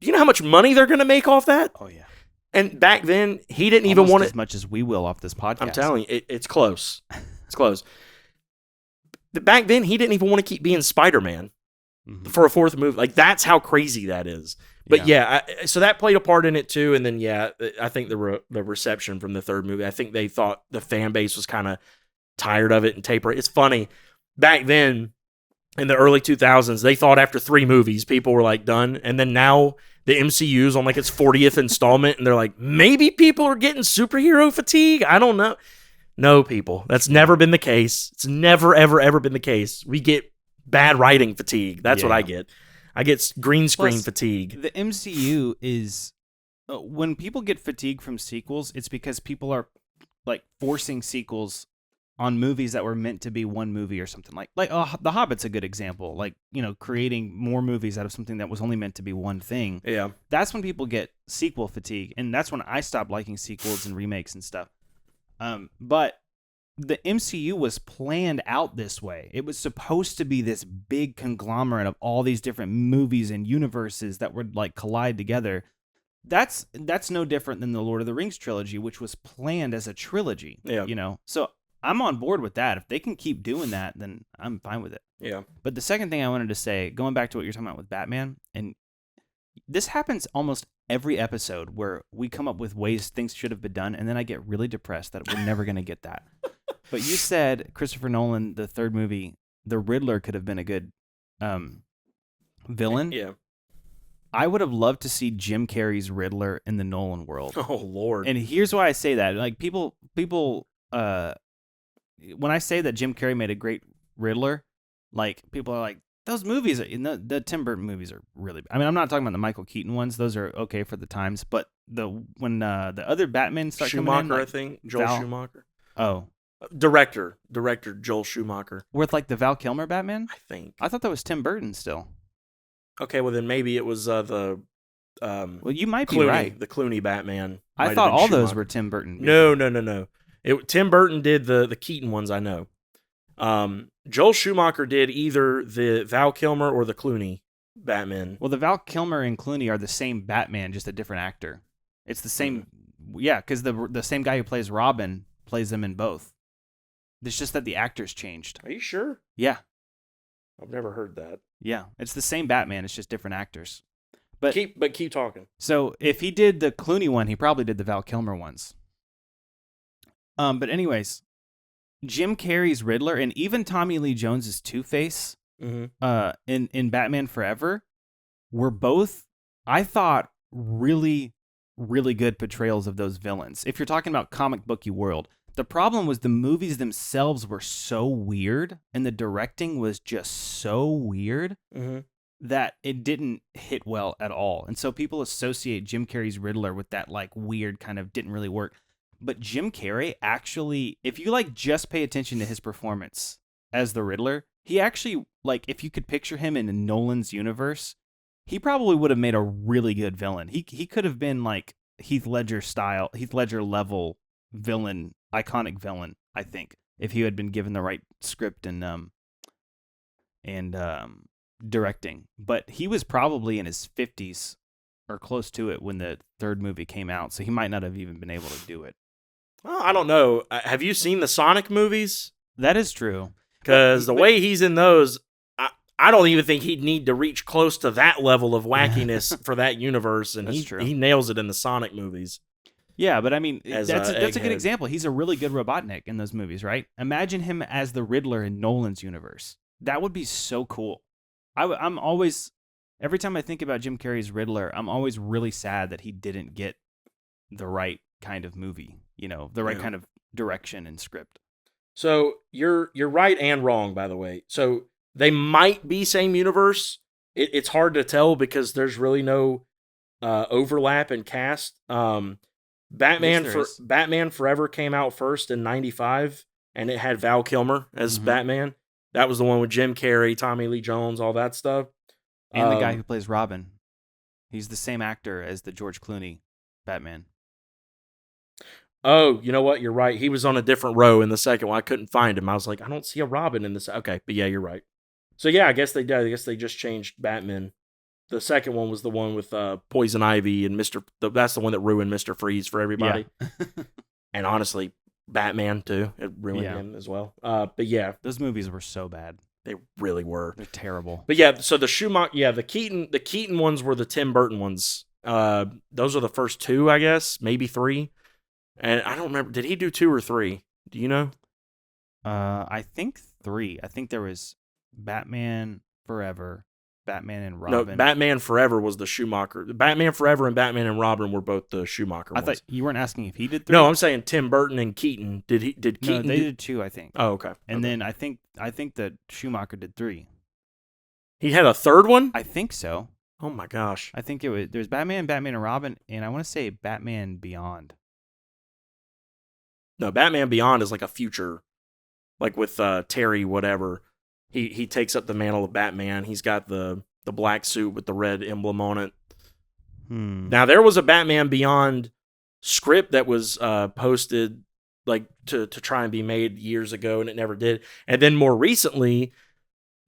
do you know how much money they're going to make off that? Oh yeah. And back then, he didn't even want as much as we will off this podcast. I'm telling you, it's close. It's close. Back then, he didn't even want to keep being Spider-Man for a fourth movie. Like, that's how crazy that is. But so that played a part in it too. And then, I think the reception from the third movie, I think they thought the fan base was kind of tired of it and taper. It's funny. Back then, in the early 2000s, they thought after 3 movies, people were like done. And then now the MCU's on like its 40th installment, and they're like, maybe people are getting superhero fatigue. I don't know. No, people. That's never been the case. It's never, ever, ever been the case. We get bad writing fatigue. That's what I get. I get green screen fatigue. The MCU is when people get fatigue from sequels, it's because people are like forcing sequels on movies that were meant to be one movie or something. Like The Hobbit's a good example. Like, creating more movies out of something that was only meant to be one thing. Yeah. That's when people get sequel fatigue, and that's when I stopped liking sequels and remakes and stuff. But the MCU was planned out this way. It was supposed to be this big conglomerate of all these different movies and universes that would like collide together. That's no different than the Lord of the Rings trilogy, which was planned as a trilogy. Yeah. So I'm on board with that. If they can keep doing that, then I'm fine with it. Yeah. But the second thing I wanted to say, going back to what you're talking about with Batman, and this happens almost every episode where we come up with ways things should have been done, and then I get really depressed that we're never going to get that. But you said Christopher Nolan, the third movie, the Riddler could have been a good villain. Yeah. I would have loved to see Jim Carrey's Riddler in the Nolan world. Oh, Lord. And here's why I say that. Like people, when I say that Jim Carrey made a great Riddler, like people are like, those movies, the Tim Burton movies are really, I mean, I'm not talking about the Michael Keaton ones. Those are okay for the times. But when the other Batman start Schumacher, coming in, like I think. Joel Schumacher. Oh. Director Joel Schumacher. With like the Val Kilmer Batman? I think. I thought that was Tim Burton still. Okay, well then maybe it was the well, you might Clooney, be right. The Clooney Batman. I thought all those were Tim Burton. No. Tim Burton did the Keaton ones, I know. Joel Schumacher did either the Val Kilmer or the Clooney Batman. Well, the Val Kilmer and Clooney are the same Batman, just a different actor. It's the same, because the same guy who plays Robin plays them in both. It's just that the actors changed. Are you sure? Yeah. I've never heard that. Yeah, it's the same Batman. It's just different actors. But keep talking. So if he did the Clooney one, he probably did the Val Kilmer ones. But anyways, Jim Carrey's Riddler and even Tommy Lee Jones's Two-Face in Batman Forever were both, I thought, really, really good portrayals of those villains. If you're talking about comic booky world, the problem was the movies themselves were so weird and the directing was just so weird that it didn't hit well at all. And so people associate Jim Carrey's Riddler with that like weird kind of didn't really work. But Jim Carrey actually, if you like just pay attention to his performance as the Riddler, he actually, like, if you could picture him in Nolan's universe, he probably would have made a really good villain. He could have been like Heath Ledger level villain, iconic villain, I think, if he had been given the right script and directing. But he was probably in his 50s or close to it when the third movie came out, so he might not have even been able to do it. Well, I don't know. Have you seen the Sonic movies? That is true. Because the way he's in those, I don't even think he'd need to reach close to that level of wackiness for that universe, and he nails it in the Sonic movies. Yeah, but I mean, that's a good example. He's a really good Robotnik in those movies, right? Imagine him as the Riddler in Nolan's universe. That would be so cool. I'm always, every time I think about Jim Carrey's Riddler, I'm always really sad that he didn't get the right kind of movie, the right kind of direction and script. So you're right and wrong, by the way. So they might be same universe. It's hard to tell because there's really no overlap in cast. Batman Forever came out first in 95, and it had Val Kilmer as Batman. That was the one with Jim Carrey, Tommy Lee Jones, all that stuff. And the guy who plays Robin. He's the same actor as the George Clooney Batman. Oh, you know what? You're right. He was on a different row in the second one. I couldn't find him. I was like, I don't see a Robin in this. Okay, but yeah, you're right. So yeah, I guess they did. I guess they just changed Batman. The second one was the one with Poison Ivy and that's the one that ruined Mr. Freeze for everybody. Yeah. And honestly, Batman too. It ruined him as well. But yeah, those movies were so bad. They really were. They're terrible. But yeah, so the Schumacher, the Keaton ones were the Tim Burton ones. Those are the first two, I guess, maybe three. And I don't remember. Did he do 2 or 3? Do you know? I think 3. I think there was Batman Forever, Batman and Robin. No, Batman Forever was the Schumacher. Batman Forever and Batman and Robin were both the Schumacher ones. I thought you weren't asking if he did 3. No, I'm saying Tim Burton and Keaton. Did Keaton? No, they did 2, I think. Oh, okay. And then I think that Schumacher did 3. He had a third one? I think so. Oh my gosh. I think there's Batman, Batman and Robin, and I want to say Batman Beyond. No, Batman Beyond is like a future, like with Terry whatever. He takes up the mantle of Batman. He's got the black suit with the red emblem on it. Now there was a Batman Beyond script that was posted like to try and be made years ago, and it never did. And then more recently,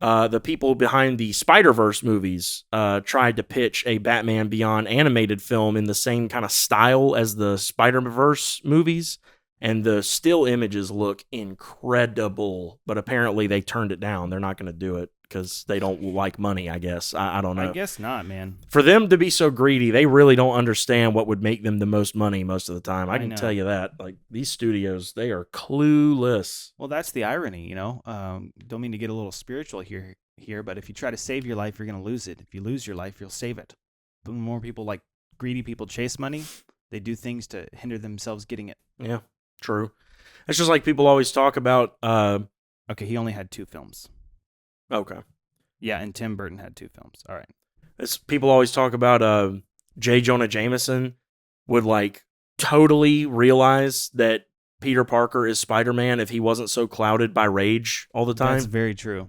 the people behind the Spider-Verse movies tried to pitch a Batman Beyond animated film in the same kind of style as the Spider-Verse movies. And the still images look incredible, but apparently they turned it down. They're not going to do it because they don't like money, I guess. I don't know. I guess not, man. For them to be so greedy, they really don't understand what would make them the most money most of the time. I can tell you that. Like, these studios, they are clueless. Well, that's the irony, Don't mean to get a little spiritual here, but if you try to save your life, you're going to lose it. If you lose your life, you'll save it. The more people, like greedy people, chase money, they do things to hinder themselves getting it. Yeah. True. It's just like people always talk about. Okay, he only had 2 films. Okay. Yeah, and Tim Burton had 2 films. All right. People always talk about J. Jonah Jameson would like totally realize that Peter Parker is Spider-Man if he wasn't so clouded by rage all the time. That's very true.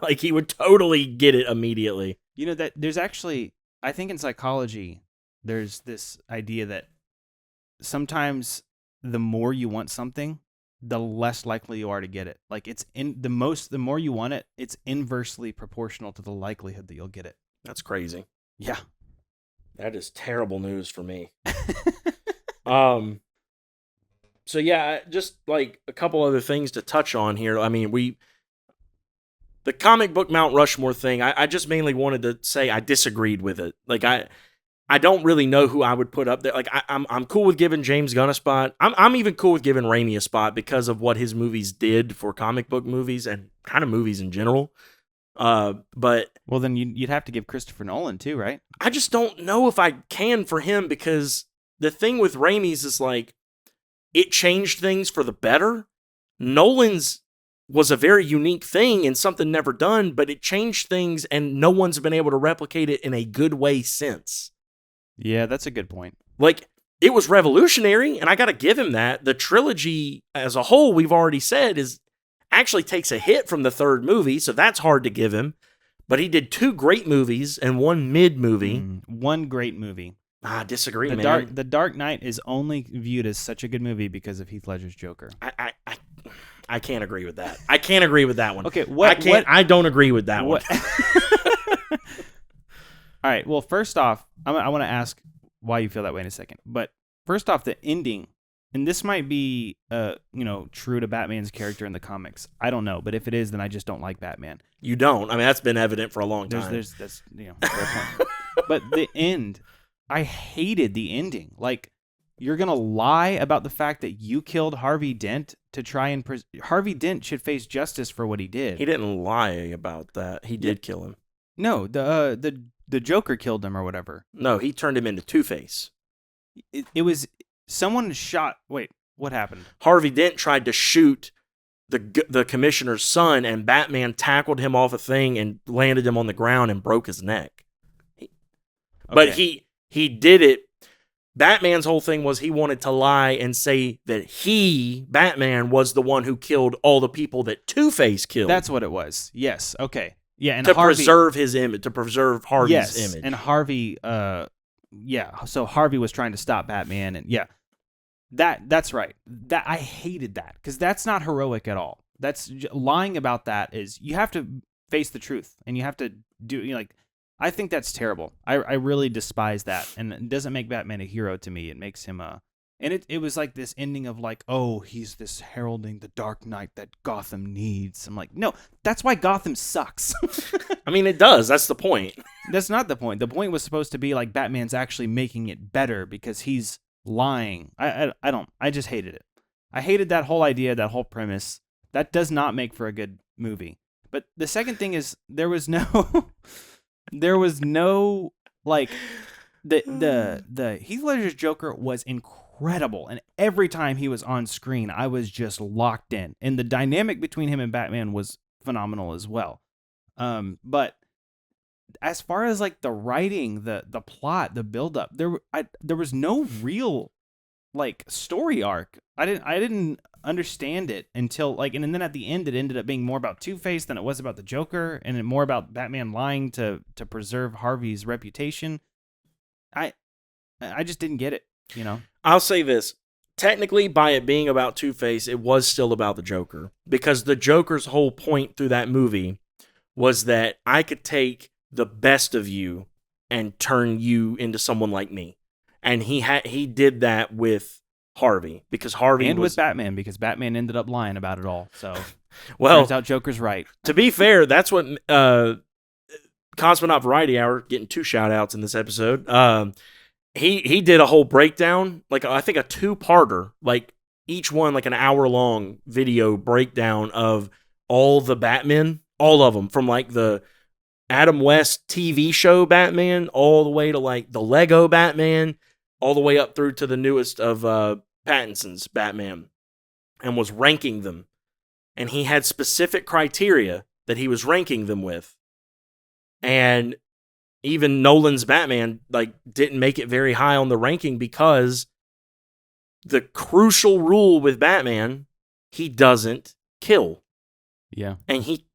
Like he would totally get it immediately. That there's actually, I think in psychology, there's this idea that sometimes the more you want something, the less likely you are to get it. Like the more you want it, it's inversely proportional to the likelihood that you'll get it. That's crazy. Yeah. That is terrible news for me. So yeah, just like a couple other things to touch on here. I mean, the comic book Mount Rushmore thing, I just mainly wanted to say I disagreed with it. Like I don't really know who I would put up there. Like I'm cool with giving James Gunn a spot. I'm even cool with giving Raimi a spot because of what his movies did for comic book movies and kind of movies in general. But well, then you'd have to give Christopher Nolan too, right? I just don't know if I can for him because the thing with Raimi's is like, it changed things for the better. Nolan's was a very unique thing and something never done, but it changed things and no one's been able to replicate it in a good way since. Yeah, that's a good point. Like, it was revolutionary, and I got to give him that. The trilogy as a whole, we've already said, is actually takes a hit from the third movie, so that's hard to give him. But he did 2 great movies and 1 mid movie. One great movie. I disagree, man. The Dark Knight is only viewed as such a good movie because of Heath Ledger's Joker. I can't agree with that. I can't agree with that one. Okay, I don't agree with that one. All right. Well, first off, I want to ask why you feel that way in a second. But first off, the ending, and this might be, true to Batman's character in the comics. I don't know, but if it is, then I just don't like Batman. You don't. I mean, that's been evident for a long time. That's fair point. But the end, I hated the ending. Like, you're gonna lie about the fact that you killed Harvey Dent to try and Harvey Dent should face justice for what he did. He didn't lie about that. He did kill him. No, the Joker killed him or whatever. No, he turned him into Two-Face. It was someone shot. Wait, what happened? Harvey Dent tried to shoot the commissioner's son, and Batman tackled him off a thing and landed him on the ground and broke his neck. But he did it. Batman's whole thing was he wanted to lie and say that Batman, was the one who killed all the people that Two-Face killed. That's what it was. Yes. Okay. Yeah, and preserve his image, to preserve Harvey's image. And Harvey, so Harvey was trying to stop Batman, and that's right. That I hated that because that's not heroic at all. That's lying about that is you have to face the truth, and you have to do I think that's terrible. I really despise that, and it doesn't make Batman a hero to me. It makes him and it was like this ending of like, oh, he's this heralding the Dark Knight that Gotham needs. I'm like, no, that's why Gotham sucks. I mean, it does. That's the point. That's not the point. The point was supposed to be like Batman's actually making it better because he's lying. I just hated it. I hated that whole idea, that whole premise. That does not make for a good movie. But the second thing is there was no like the Heath Ledger's Joker was incredible, and every time he was on screen, I was just locked in, and the dynamic between him and Batman was phenomenal as well. But as far as like the writing, the plot, the buildup, there was no real like story arc. I didn't understand it until and then at the end it ended up being more about Two-Face than it was about the Joker, and more about Batman lying to preserve Harvey's reputation. I just didn't get it, I'll say this. Technically, by it being about Two-Face, it was still about the Joker. Because the Joker's whole point through that movie was that I could take the best of you and turn you into someone like me. And he did that with Harvey. Because Harvey and with Batman, because Batman ended up lying about it all. So, well, turns out Joker's right. To be fair, that's what Cosmonaut Variety Hour, getting 2 shout-outs in this episode, He did a whole breakdown, I think a 2-parter, each one like an hour-long video breakdown of all the Batman, all of them, from the Adam West TV show Batman, all the way to the Lego Batman, all the way up through to the newest of Pattinson's Batman, and was ranking them. And he had specific criteria that he was ranking them with. And even Nolan's Batman didn't make it very high on the ranking because the crucial rule with Batman, he doesn't kill. Yeah. And he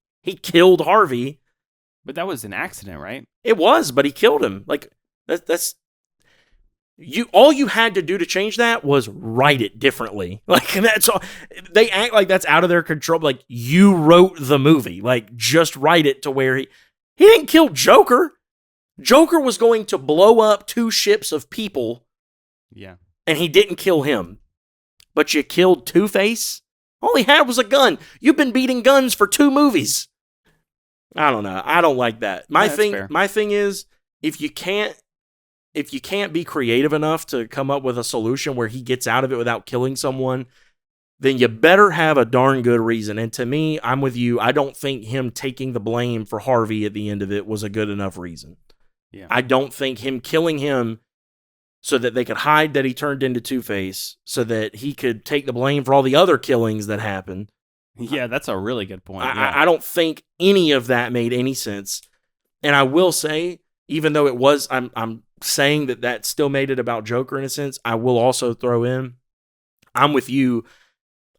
killed Harvey. But that was an accident, right? It was, but he killed him. That's all you had to do to change that was write it differently. That's all. They act like that's out of their control. You wrote the movie. Just write it to where he didn't kill Joker. Joker was going to blow up 2 ships of people. Yeah. And he didn't kill him. But you killed Two-Face? All he had was a gun. You've been beating guns for 2 movies. I don't know. I don't like that. My thing is, if you can't be creative enough to come up with a solution where he gets out of it without killing someone, then you better have a darn good reason. And to me, I'm with you. I don't think him taking the blame for Harvey at the end of it was a good enough reason. Yeah. I don't think him killing him so that they could hide that he turned into Two-Face, so that he could take the blame for all the other killings that happened. Yeah, that's a really good point. I don't think any of that made any sense. And I will say, even though it was, I'm saying that still made it about Joker in a sense, I will also throw in, I'm with you.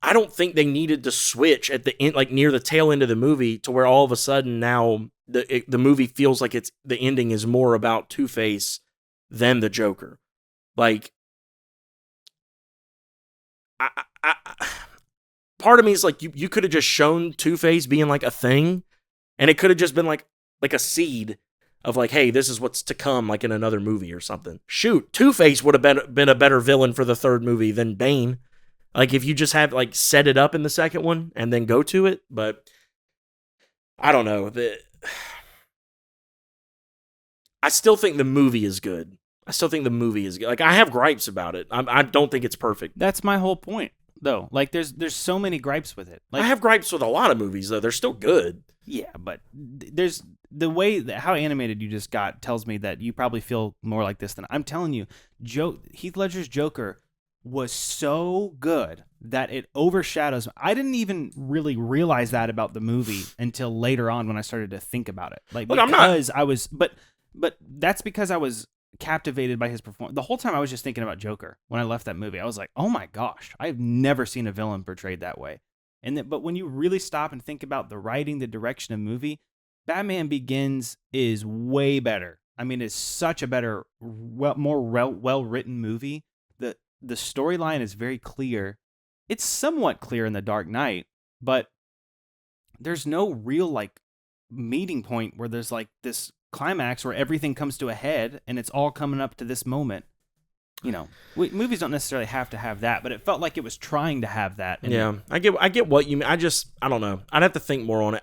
I don't think they needed to switch at the end, like near the tail end of the movie, to where all of a sudden now the movie feels like the ending is more about Two-Face than the Joker. Like, part of me is like, you could have just shown Two-Face being like a thing, and it could have just been like a seed of like, hey, this is what's to come, like in another movie or something. Shoot, Two-Face would have been a better villain for the third movie than Bane. Like, if you just have, like, set it up in the second one and then go to it. But I don't know. I still think the movie is good. Like, I have gripes about it. I don't think it's perfect. That's my whole point, though. Like, there's so many gripes with it. Like, I have gripes with a lot of movies, though. They're still good. Yeah, but there's the way that how animated you just got tells me that you probably feel more like this than I'm telling you. Heath Ledger's Joker was so good that it overshadows. I didn't even really realize that about the movie until later on when I started to think about it. Like, because I was, but that's because I was captivated by his performance. The whole time I was just thinking about Joker when I left that movie. I was like, oh my gosh, I've never seen a villain portrayed that way. But when you really stop and think about the writing, the direction of the movie, Batman Begins is way better. I mean, it's such a better, more well-written movie. The storyline is very clear. It's somewhat clear in The Dark Knight, but there's no real like meeting point where there's like this climax where everything comes to a head and it's all coming up to this moment. You know, movies don't necessarily have to have that, but it felt like it was trying to have that. Yeah, I get what you mean. I don't know. I'd have to think more on it.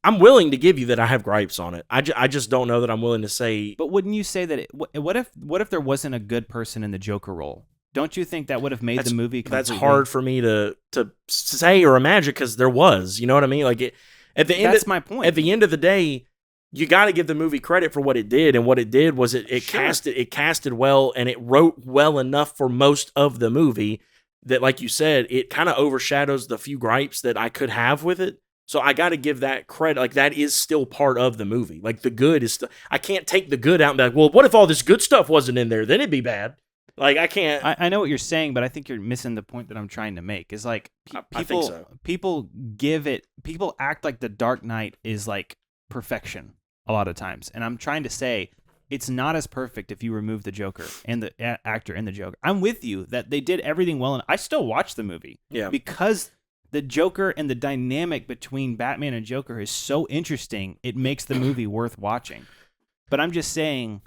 I'm willing to give you that I have gripes on it. I just don't know that I'm willing to say. But wouldn't you say that? What if there wasn't a good person in the Joker role? Don't you think that would have made the movie completely? That's hard for me to say or imagine because there was. You know what I mean? Like at the end. That's my point. At the end of the day, you got to give the movie credit for what it did, and what it did was it casted well, and it wrote well enough for most of the movie that, like you said, it kind of overshadows the few gripes that I could have with it. So I got to give that credit. Like, that is still part of the movie. Like, the good is still. I can't take the good out and be like, well, what if all this good stuff wasn't in there? Then it'd be bad. Like, I can't. I know what you're saying, but I think you're missing the point that I'm trying to make. Is like I think so. People act like The Dark Knight is like perfection a lot of times, and I'm trying to say it's not as perfect if you remove the Joker and the actor in the Joker. I'm with you that they did everything well, and I still watch the movie. Yeah, because the Joker and the dynamic between Batman and Joker is so interesting. It makes the movie worth watching. But I'm just saying,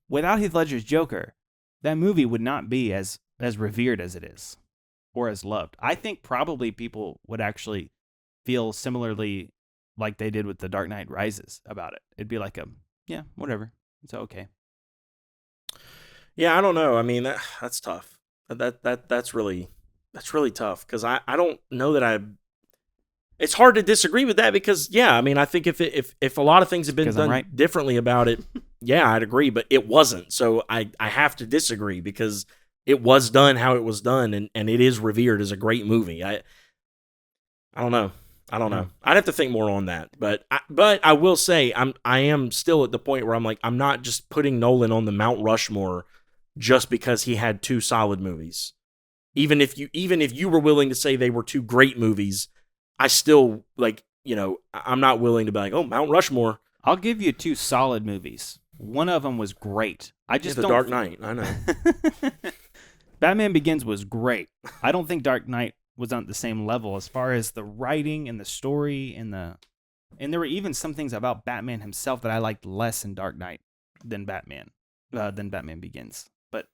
without Heath Ledger's Joker, that movie would not be as revered as it is, or as loved. I think probably people would actually feel similarly like they did with The Dark Knight Rises about it. It'd be like yeah, whatever. It's okay. Yeah, I don't know. I mean, that's tough. That's really tough because I don't know that it's hard to disagree with that because, yeah, I mean, I think if a lot of things have been done differently about it, yeah, I'd agree, but it wasn't. So I have to disagree because it was done how it was done, and it is revered as a great movie. I don't know. I'd have to think more on that, but I will say I am still at the point where I'm like, I'm not just putting Nolan on the Mount Rushmore just because he had two solid movies. Even if you were willing to say they were two great movies, I still, like, you know, I'm not willing to be like, oh, Mount Rushmore. I'll give you two solid movies. One of them was great. The Dark Knight. I know. Batman Begins was great. I don't think Dark Knight was on the same level as far as the writing and the story and there were even some things about Batman himself that I liked less in Dark Knight than Batman Begins. But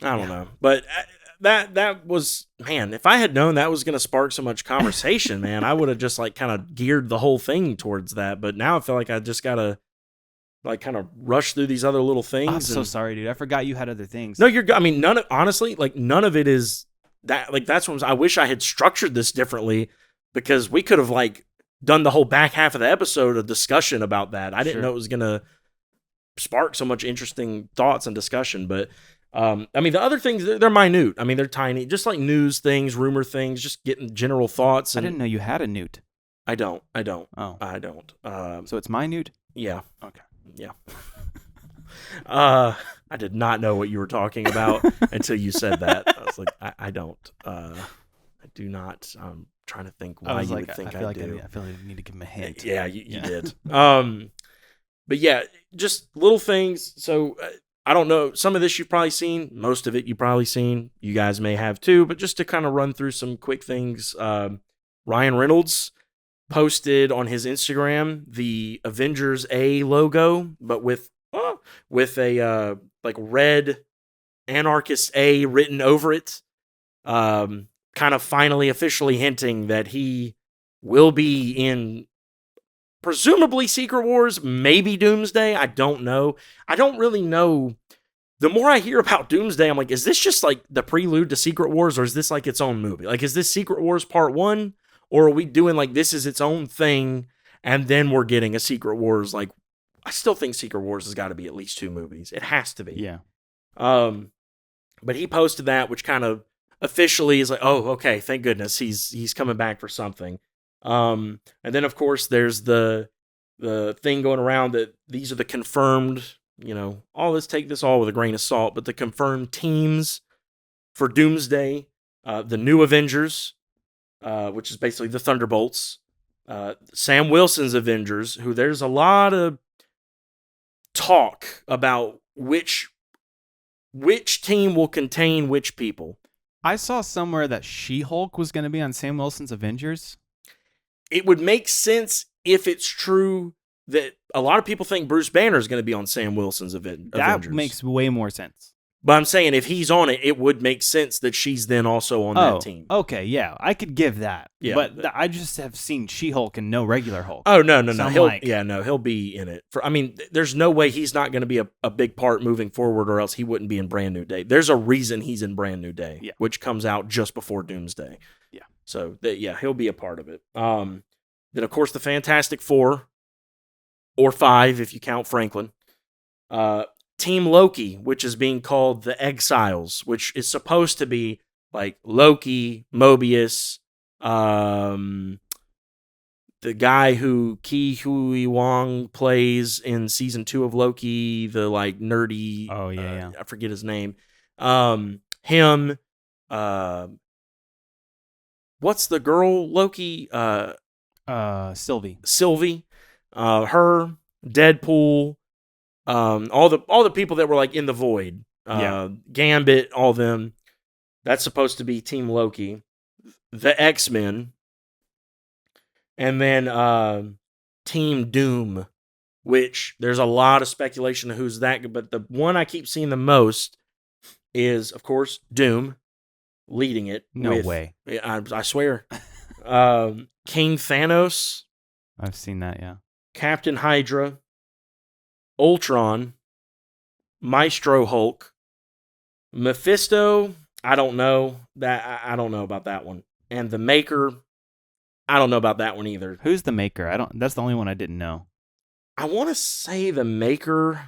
I don't know. But that was, man, if I had known that was going to spark so much conversation, man, I would have just like kind of geared the whole thing towards that. But now I feel like I just got to like kind of rush through these other little things. I'm so sorry, dude. I forgot you had other things. No, I mean, honestly, none of it is that, like, that's what I wish I had structured this differently because we could have like done the whole back half of the episode a discussion about that. I didn't know it was going to spark so much interesting thoughts and discussion. But I mean, the other things, they're minute. I mean, they're tiny, just like news things, rumor things, just getting general thoughts. And I didn't know you had a newt. I don't. Oh. I don't. So it's minute? Yeah. Okay. Yeah. I did not know what you were talking about until you said that. I was like, I don't. I do not. I'm trying to think why you would think I do. I feel like I need to give him a hint. Yeah, you did. But yeah, just little things. So I don't know. Some of this you've probably seen. Most of it you've probably seen. You guys may have too. But just to kind of run through some quick things. Ryan Reynolds posted on his Instagram the Avengers A logo, but with a like red anarchist A written over it. Kind of finally officially hinting that he will be in presumably Secret Wars, maybe Doomsday. I don't know. I don't really know. The more I hear about Doomsday, I'm like, is this just like the prelude to Secret Wars, or is this like its own movie? Like, is this Secret Wars Part 1, or are we doing like this is its own thing, and then we're getting a Secret Wars? Like, I still think Secret Wars has got to be at least 2 movies. It has to be. Yeah. But he posted that, which kind of officially is like, oh, okay, thank goodness he's coming back for something. And then of course there's the thing going around that these are the confirmed, let's take this all with a grain of salt, but the confirmed teams for Doomsday, the new Avengers, which is basically the Thunderbolts, Sam Wilson's Avengers, who there's a lot of talk about which team will contain which people. I saw somewhere that She-Hulk was going to be on Sam Wilson's Avengers. It would make sense if it's true that a lot of people think Bruce Banner is going to be on Sam Wilson's Avengers. That makes way more sense. But I'm saying if he's on it, it would make sense that she's then also on that team. Okay, yeah. I could give that. Yeah, but I just have seen She-Hulk and no regular Hulk. Oh, no. So He'll be in it. There's no way he's not going to be a big part moving forward, or else he wouldn't be in Brand New Day. There's a reason he's in Brand New Day, which comes out just before Doomsday. Yeah. So, he'll be a part of it. Then, of course, the Fantastic Four, or 5 if you count Franklin. Team Loki, which is being called the Exiles, which is supposed to be like Loki, Mobius, the guy who Ki Hui Wong plays in season 2 of Loki, the like nerdy. Oh yeah. I forget his name. Him. What's the girl Loki? Sylvie. Her. Deadpool. All the people that were like in the void, Gambit, all them. That's supposed to be Team Loki, the X-Men, and then Team Doom, which there's a lot of speculation of who's that. But the one I keep seeing the most is, of course, Doom leading it. No way. I swear. King Thanos. I've seen that. Yeah. Captain Hydra. Ultron, Maestro Hulk, Mephisto. I don't know that. I don't know about that one. And the Maker. I don't know about that one either. Who's the Maker? That's the only one I didn't know. I want to say the Maker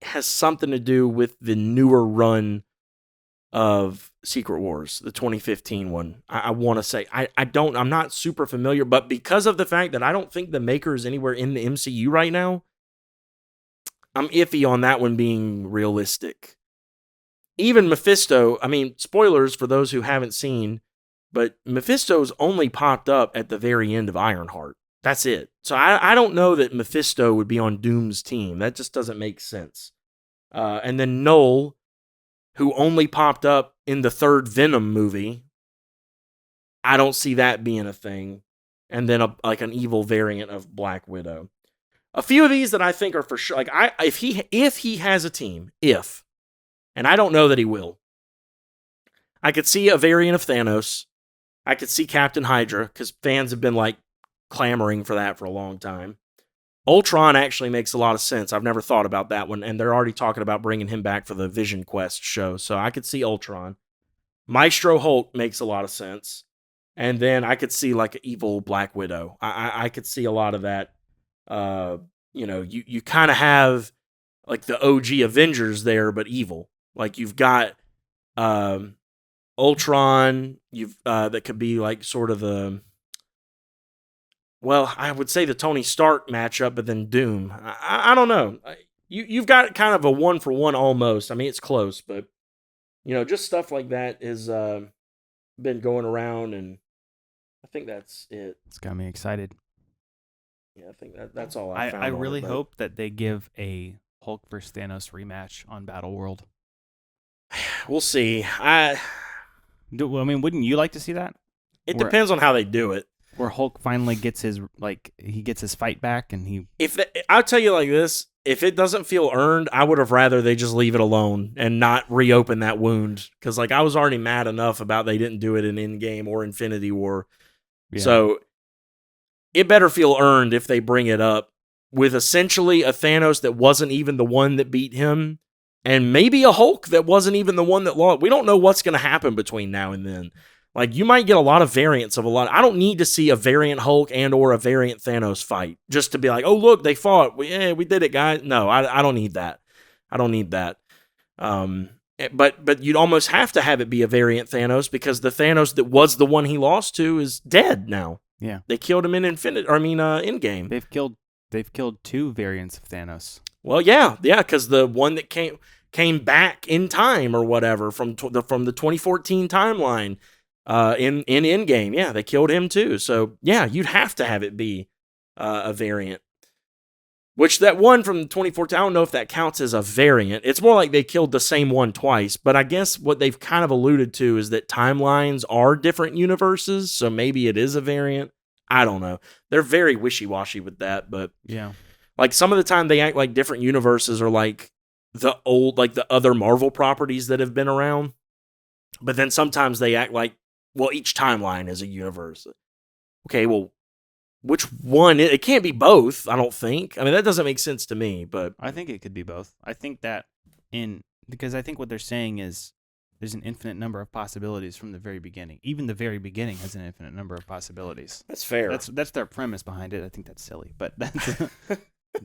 has something to do with the newer run of Secret Wars, the 2015 one. I want to say I'm not super familiar, but because of the fact that I don't think the Maker is anywhere in the MCU right now, I'm iffy on that one being realistic. Even Mephisto, I mean, spoilers for those who haven't seen, but Mephisto's only popped up at the very end of Ironheart. That's it. So I don't know that Mephisto would be on Doom's team. That just doesn't make sense. And then Null, who only popped up in the 3rd Venom movie, I don't see that being a thing. And then an evil variant of Black Widow. A few of these that I think are for sure, like if he has a team, and I don't know that he will, I could see a variant of Thanos. I could see Captain Hydra, because fans have been like clamoring for that for a long time. Ultron actually makes a lot of sense. I've never thought about that one, and they're already talking about bringing him back for the Vision Quest show, so I could see Ultron. Maestro Hulk makes a lot of sense, and then I could see like an evil Black Widow. I could see a lot of that. You kind of have like the OG Avengers there, but evil. Like you've got Ultron, that could be like sort of I would say the Tony Stark matchup, but then Doom. I don't know. You've got kind of a 1-for-1 almost. I mean, it's close, but just stuff like that has been going around, and I think that's it. It's got me excited. Yeah, I think that's all I found. I really hope that they give a Hulk vs. Thanos rematch on Battle World. We'll see. Wouldn't you like to see that? It depends on how they do it. Where Hulk finally gets his fight back, and I'll tell you like this: if it doesn't feel earned, I would have rather they just leave it alone and not reopen that wound. Because I was already mad enough about they didn't do it in Endgame or Infinity War. Yeah. So it better feel earned if they bring it up with essentially a Thanos that wasn't even the one that beat him, and maybe a Hulk that wasn't even the one that lost. We don't know what's going to happen between now and then. Like, you might get a lot of variants of a lot. I don't need to see a variant Hulk and or a variant Thanos fight just to be like, oh, look, they fought. We did it, guys. No, I don't need that. I don't need that. But you'd almost have to have it be a variant Thanos because the Thanos that was the one he lost to is dead now. Yeah. They killed him in Endgame. They've killed 2 variants of Thanos. Well, yeah, because the one that came back in time or whatever from the 2014 timeline. In Endgame, yeah, they killed him too. So yeah, you'd have to have it be a variant. Which that one from 2014, I don't know if that counts as a variant. It's more like they killed the same one twice. But I guess what they've kind of alluded to is that timelines are different universes, so maybe it is a variant. I don't know. They're very wishy-washy with that, but yeah, like some of the time they act like different universes are like the other Marvel properties that have been around. But then sometimes they act like, well, each timeline is a universe. Okay, well, which one? It can't be both, I don't think. I mean, that doesn't make sense to me, but I think it could be both. I think that because I think what they're saying is there's an infinite number of possibilities from the very beginning. Even the very beginning has an infinite number of possibilities. That's fair. That's their premise behind it. I think that's silly, but that's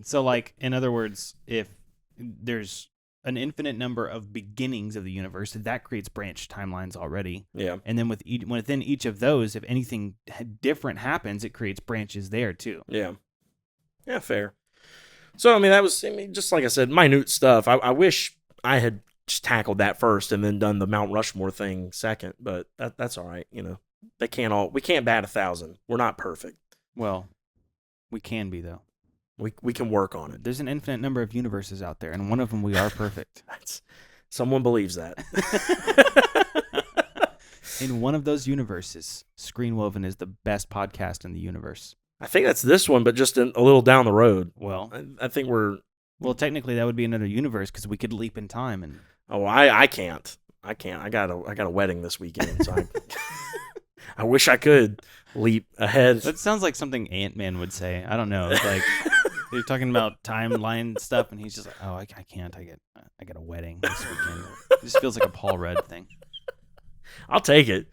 so like in other words, if there's an infinite number of beginnings of the universe, that creates branched timelines already. Yeah. And then within each of those, if anything different happens, it creates branches there too. Yeah. Yeah, fair. So, that was, just like I said, minute stuff. I wish I had just tackled that first and then done the Mount Rushmore thing second, but that's all right. We can't bat 1,000. We're not perfect. Well, we can be though. We can work on it. There's an infinite number of universes out there, and one of them we are perfect. Someone believes that. In one of those universes, Screenwoven is the best podcast in the universe. I think that's this one, but just a little down the road. Well, I think we're... Well, technically, that would be another universe because we could leap in time. And oh, I can't. I got a wedding this weekend, so I wish I could leap ahead. That sounds like something Ant-Man would say. I don't know. It's like... You're talking about timeline stuff, and he's just like, "Oh, I can't. I got a wedding this weekend." It just feels like a Paul Rudd thing. I'll take it.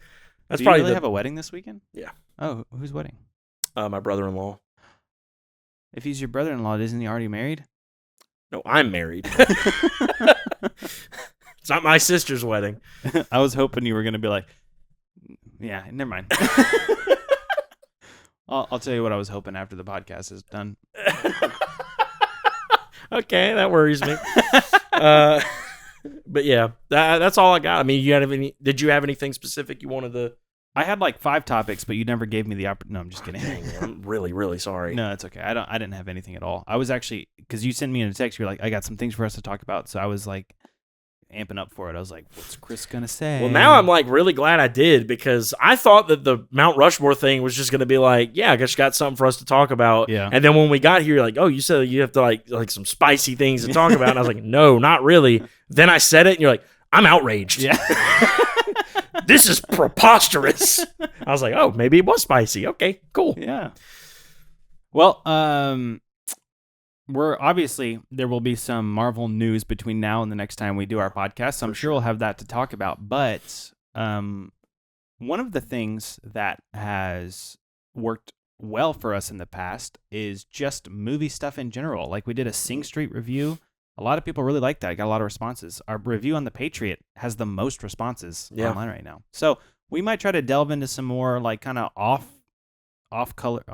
Do you really have a wedding this weekend? Yeah. Oh, whose wedding? My brother-in-law. If he's your brother-in-law, isn't he already married? No, I'm married. It's not my sister's wedding. I was hoping you were going to be like, "Yeah, never mind." I'll tell you what I was hoping after the podcast is done. Okay, that worries me. But yeah, that's all I got. I mean, did you have anything specific you wanted to? I had like 5 topics, but you never gave me the opportunity. No, I'm just kidding. Dang, I'm really, really sorry. No, it's okay. I didn't have anything at all. I was actually, because you sent me in a text, you're like, I got some things for us to talk about. So I was like, amping up for it. I was like, what's Chris gonna say? Well, now I'm like really glad I did, because I thought that the Mount Rushmore thing was just gonna be like, yeah, I guess you got something for us to talk about. Yeah. And then when we got here, you're like, oh, you said you have to like some spicy things to talk about. And I was like, no, not really. Then I said it, and you're like, I'm outraged. Yeah. This is preposterous. I was like, oh, maybe it was spicy. Okay, cool. Yeah. Well, we're obviously, there will be some Marvel news between now and the next time we do our podcast, so I'm sure we'll have that to talk about. But one of the things that has worked well for us in the past is just movie stuff in general. Like we did a Sing Street review A lot of people really like that. I got a lot of responses. Our review on The Patriot has the most responses online right now. So we might try to delve into some more like kind of off color. I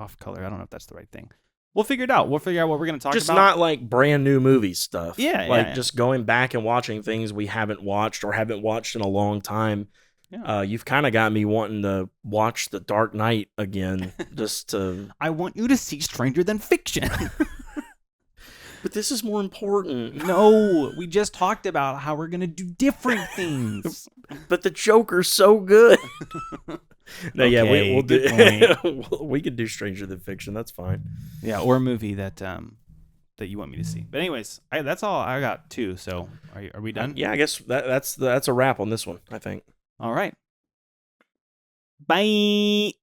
don't know if that's the right thing. We'll figure it out. We'll figure out what we're going to talk about. Just not like brand new movie stuff. Yeah. Just going back and watching things we haven't watched or haven't watched in a long time. Yeah. You've kind of got me wanting to watch The Dark Knight again just to... I want you to see Stranger Than Fiction. But this is more important. No, we just talked about how we're going to do different things. But the Joker's so good. No, okay, yeah, we'll do. We can do Stranger Than Fiction. That's fine. Yeah, or a movie that you want me to see. But anyways, that's all I got too. So are we done? Yeah, I guess that's a wrap on this one, I think. All right. Bye.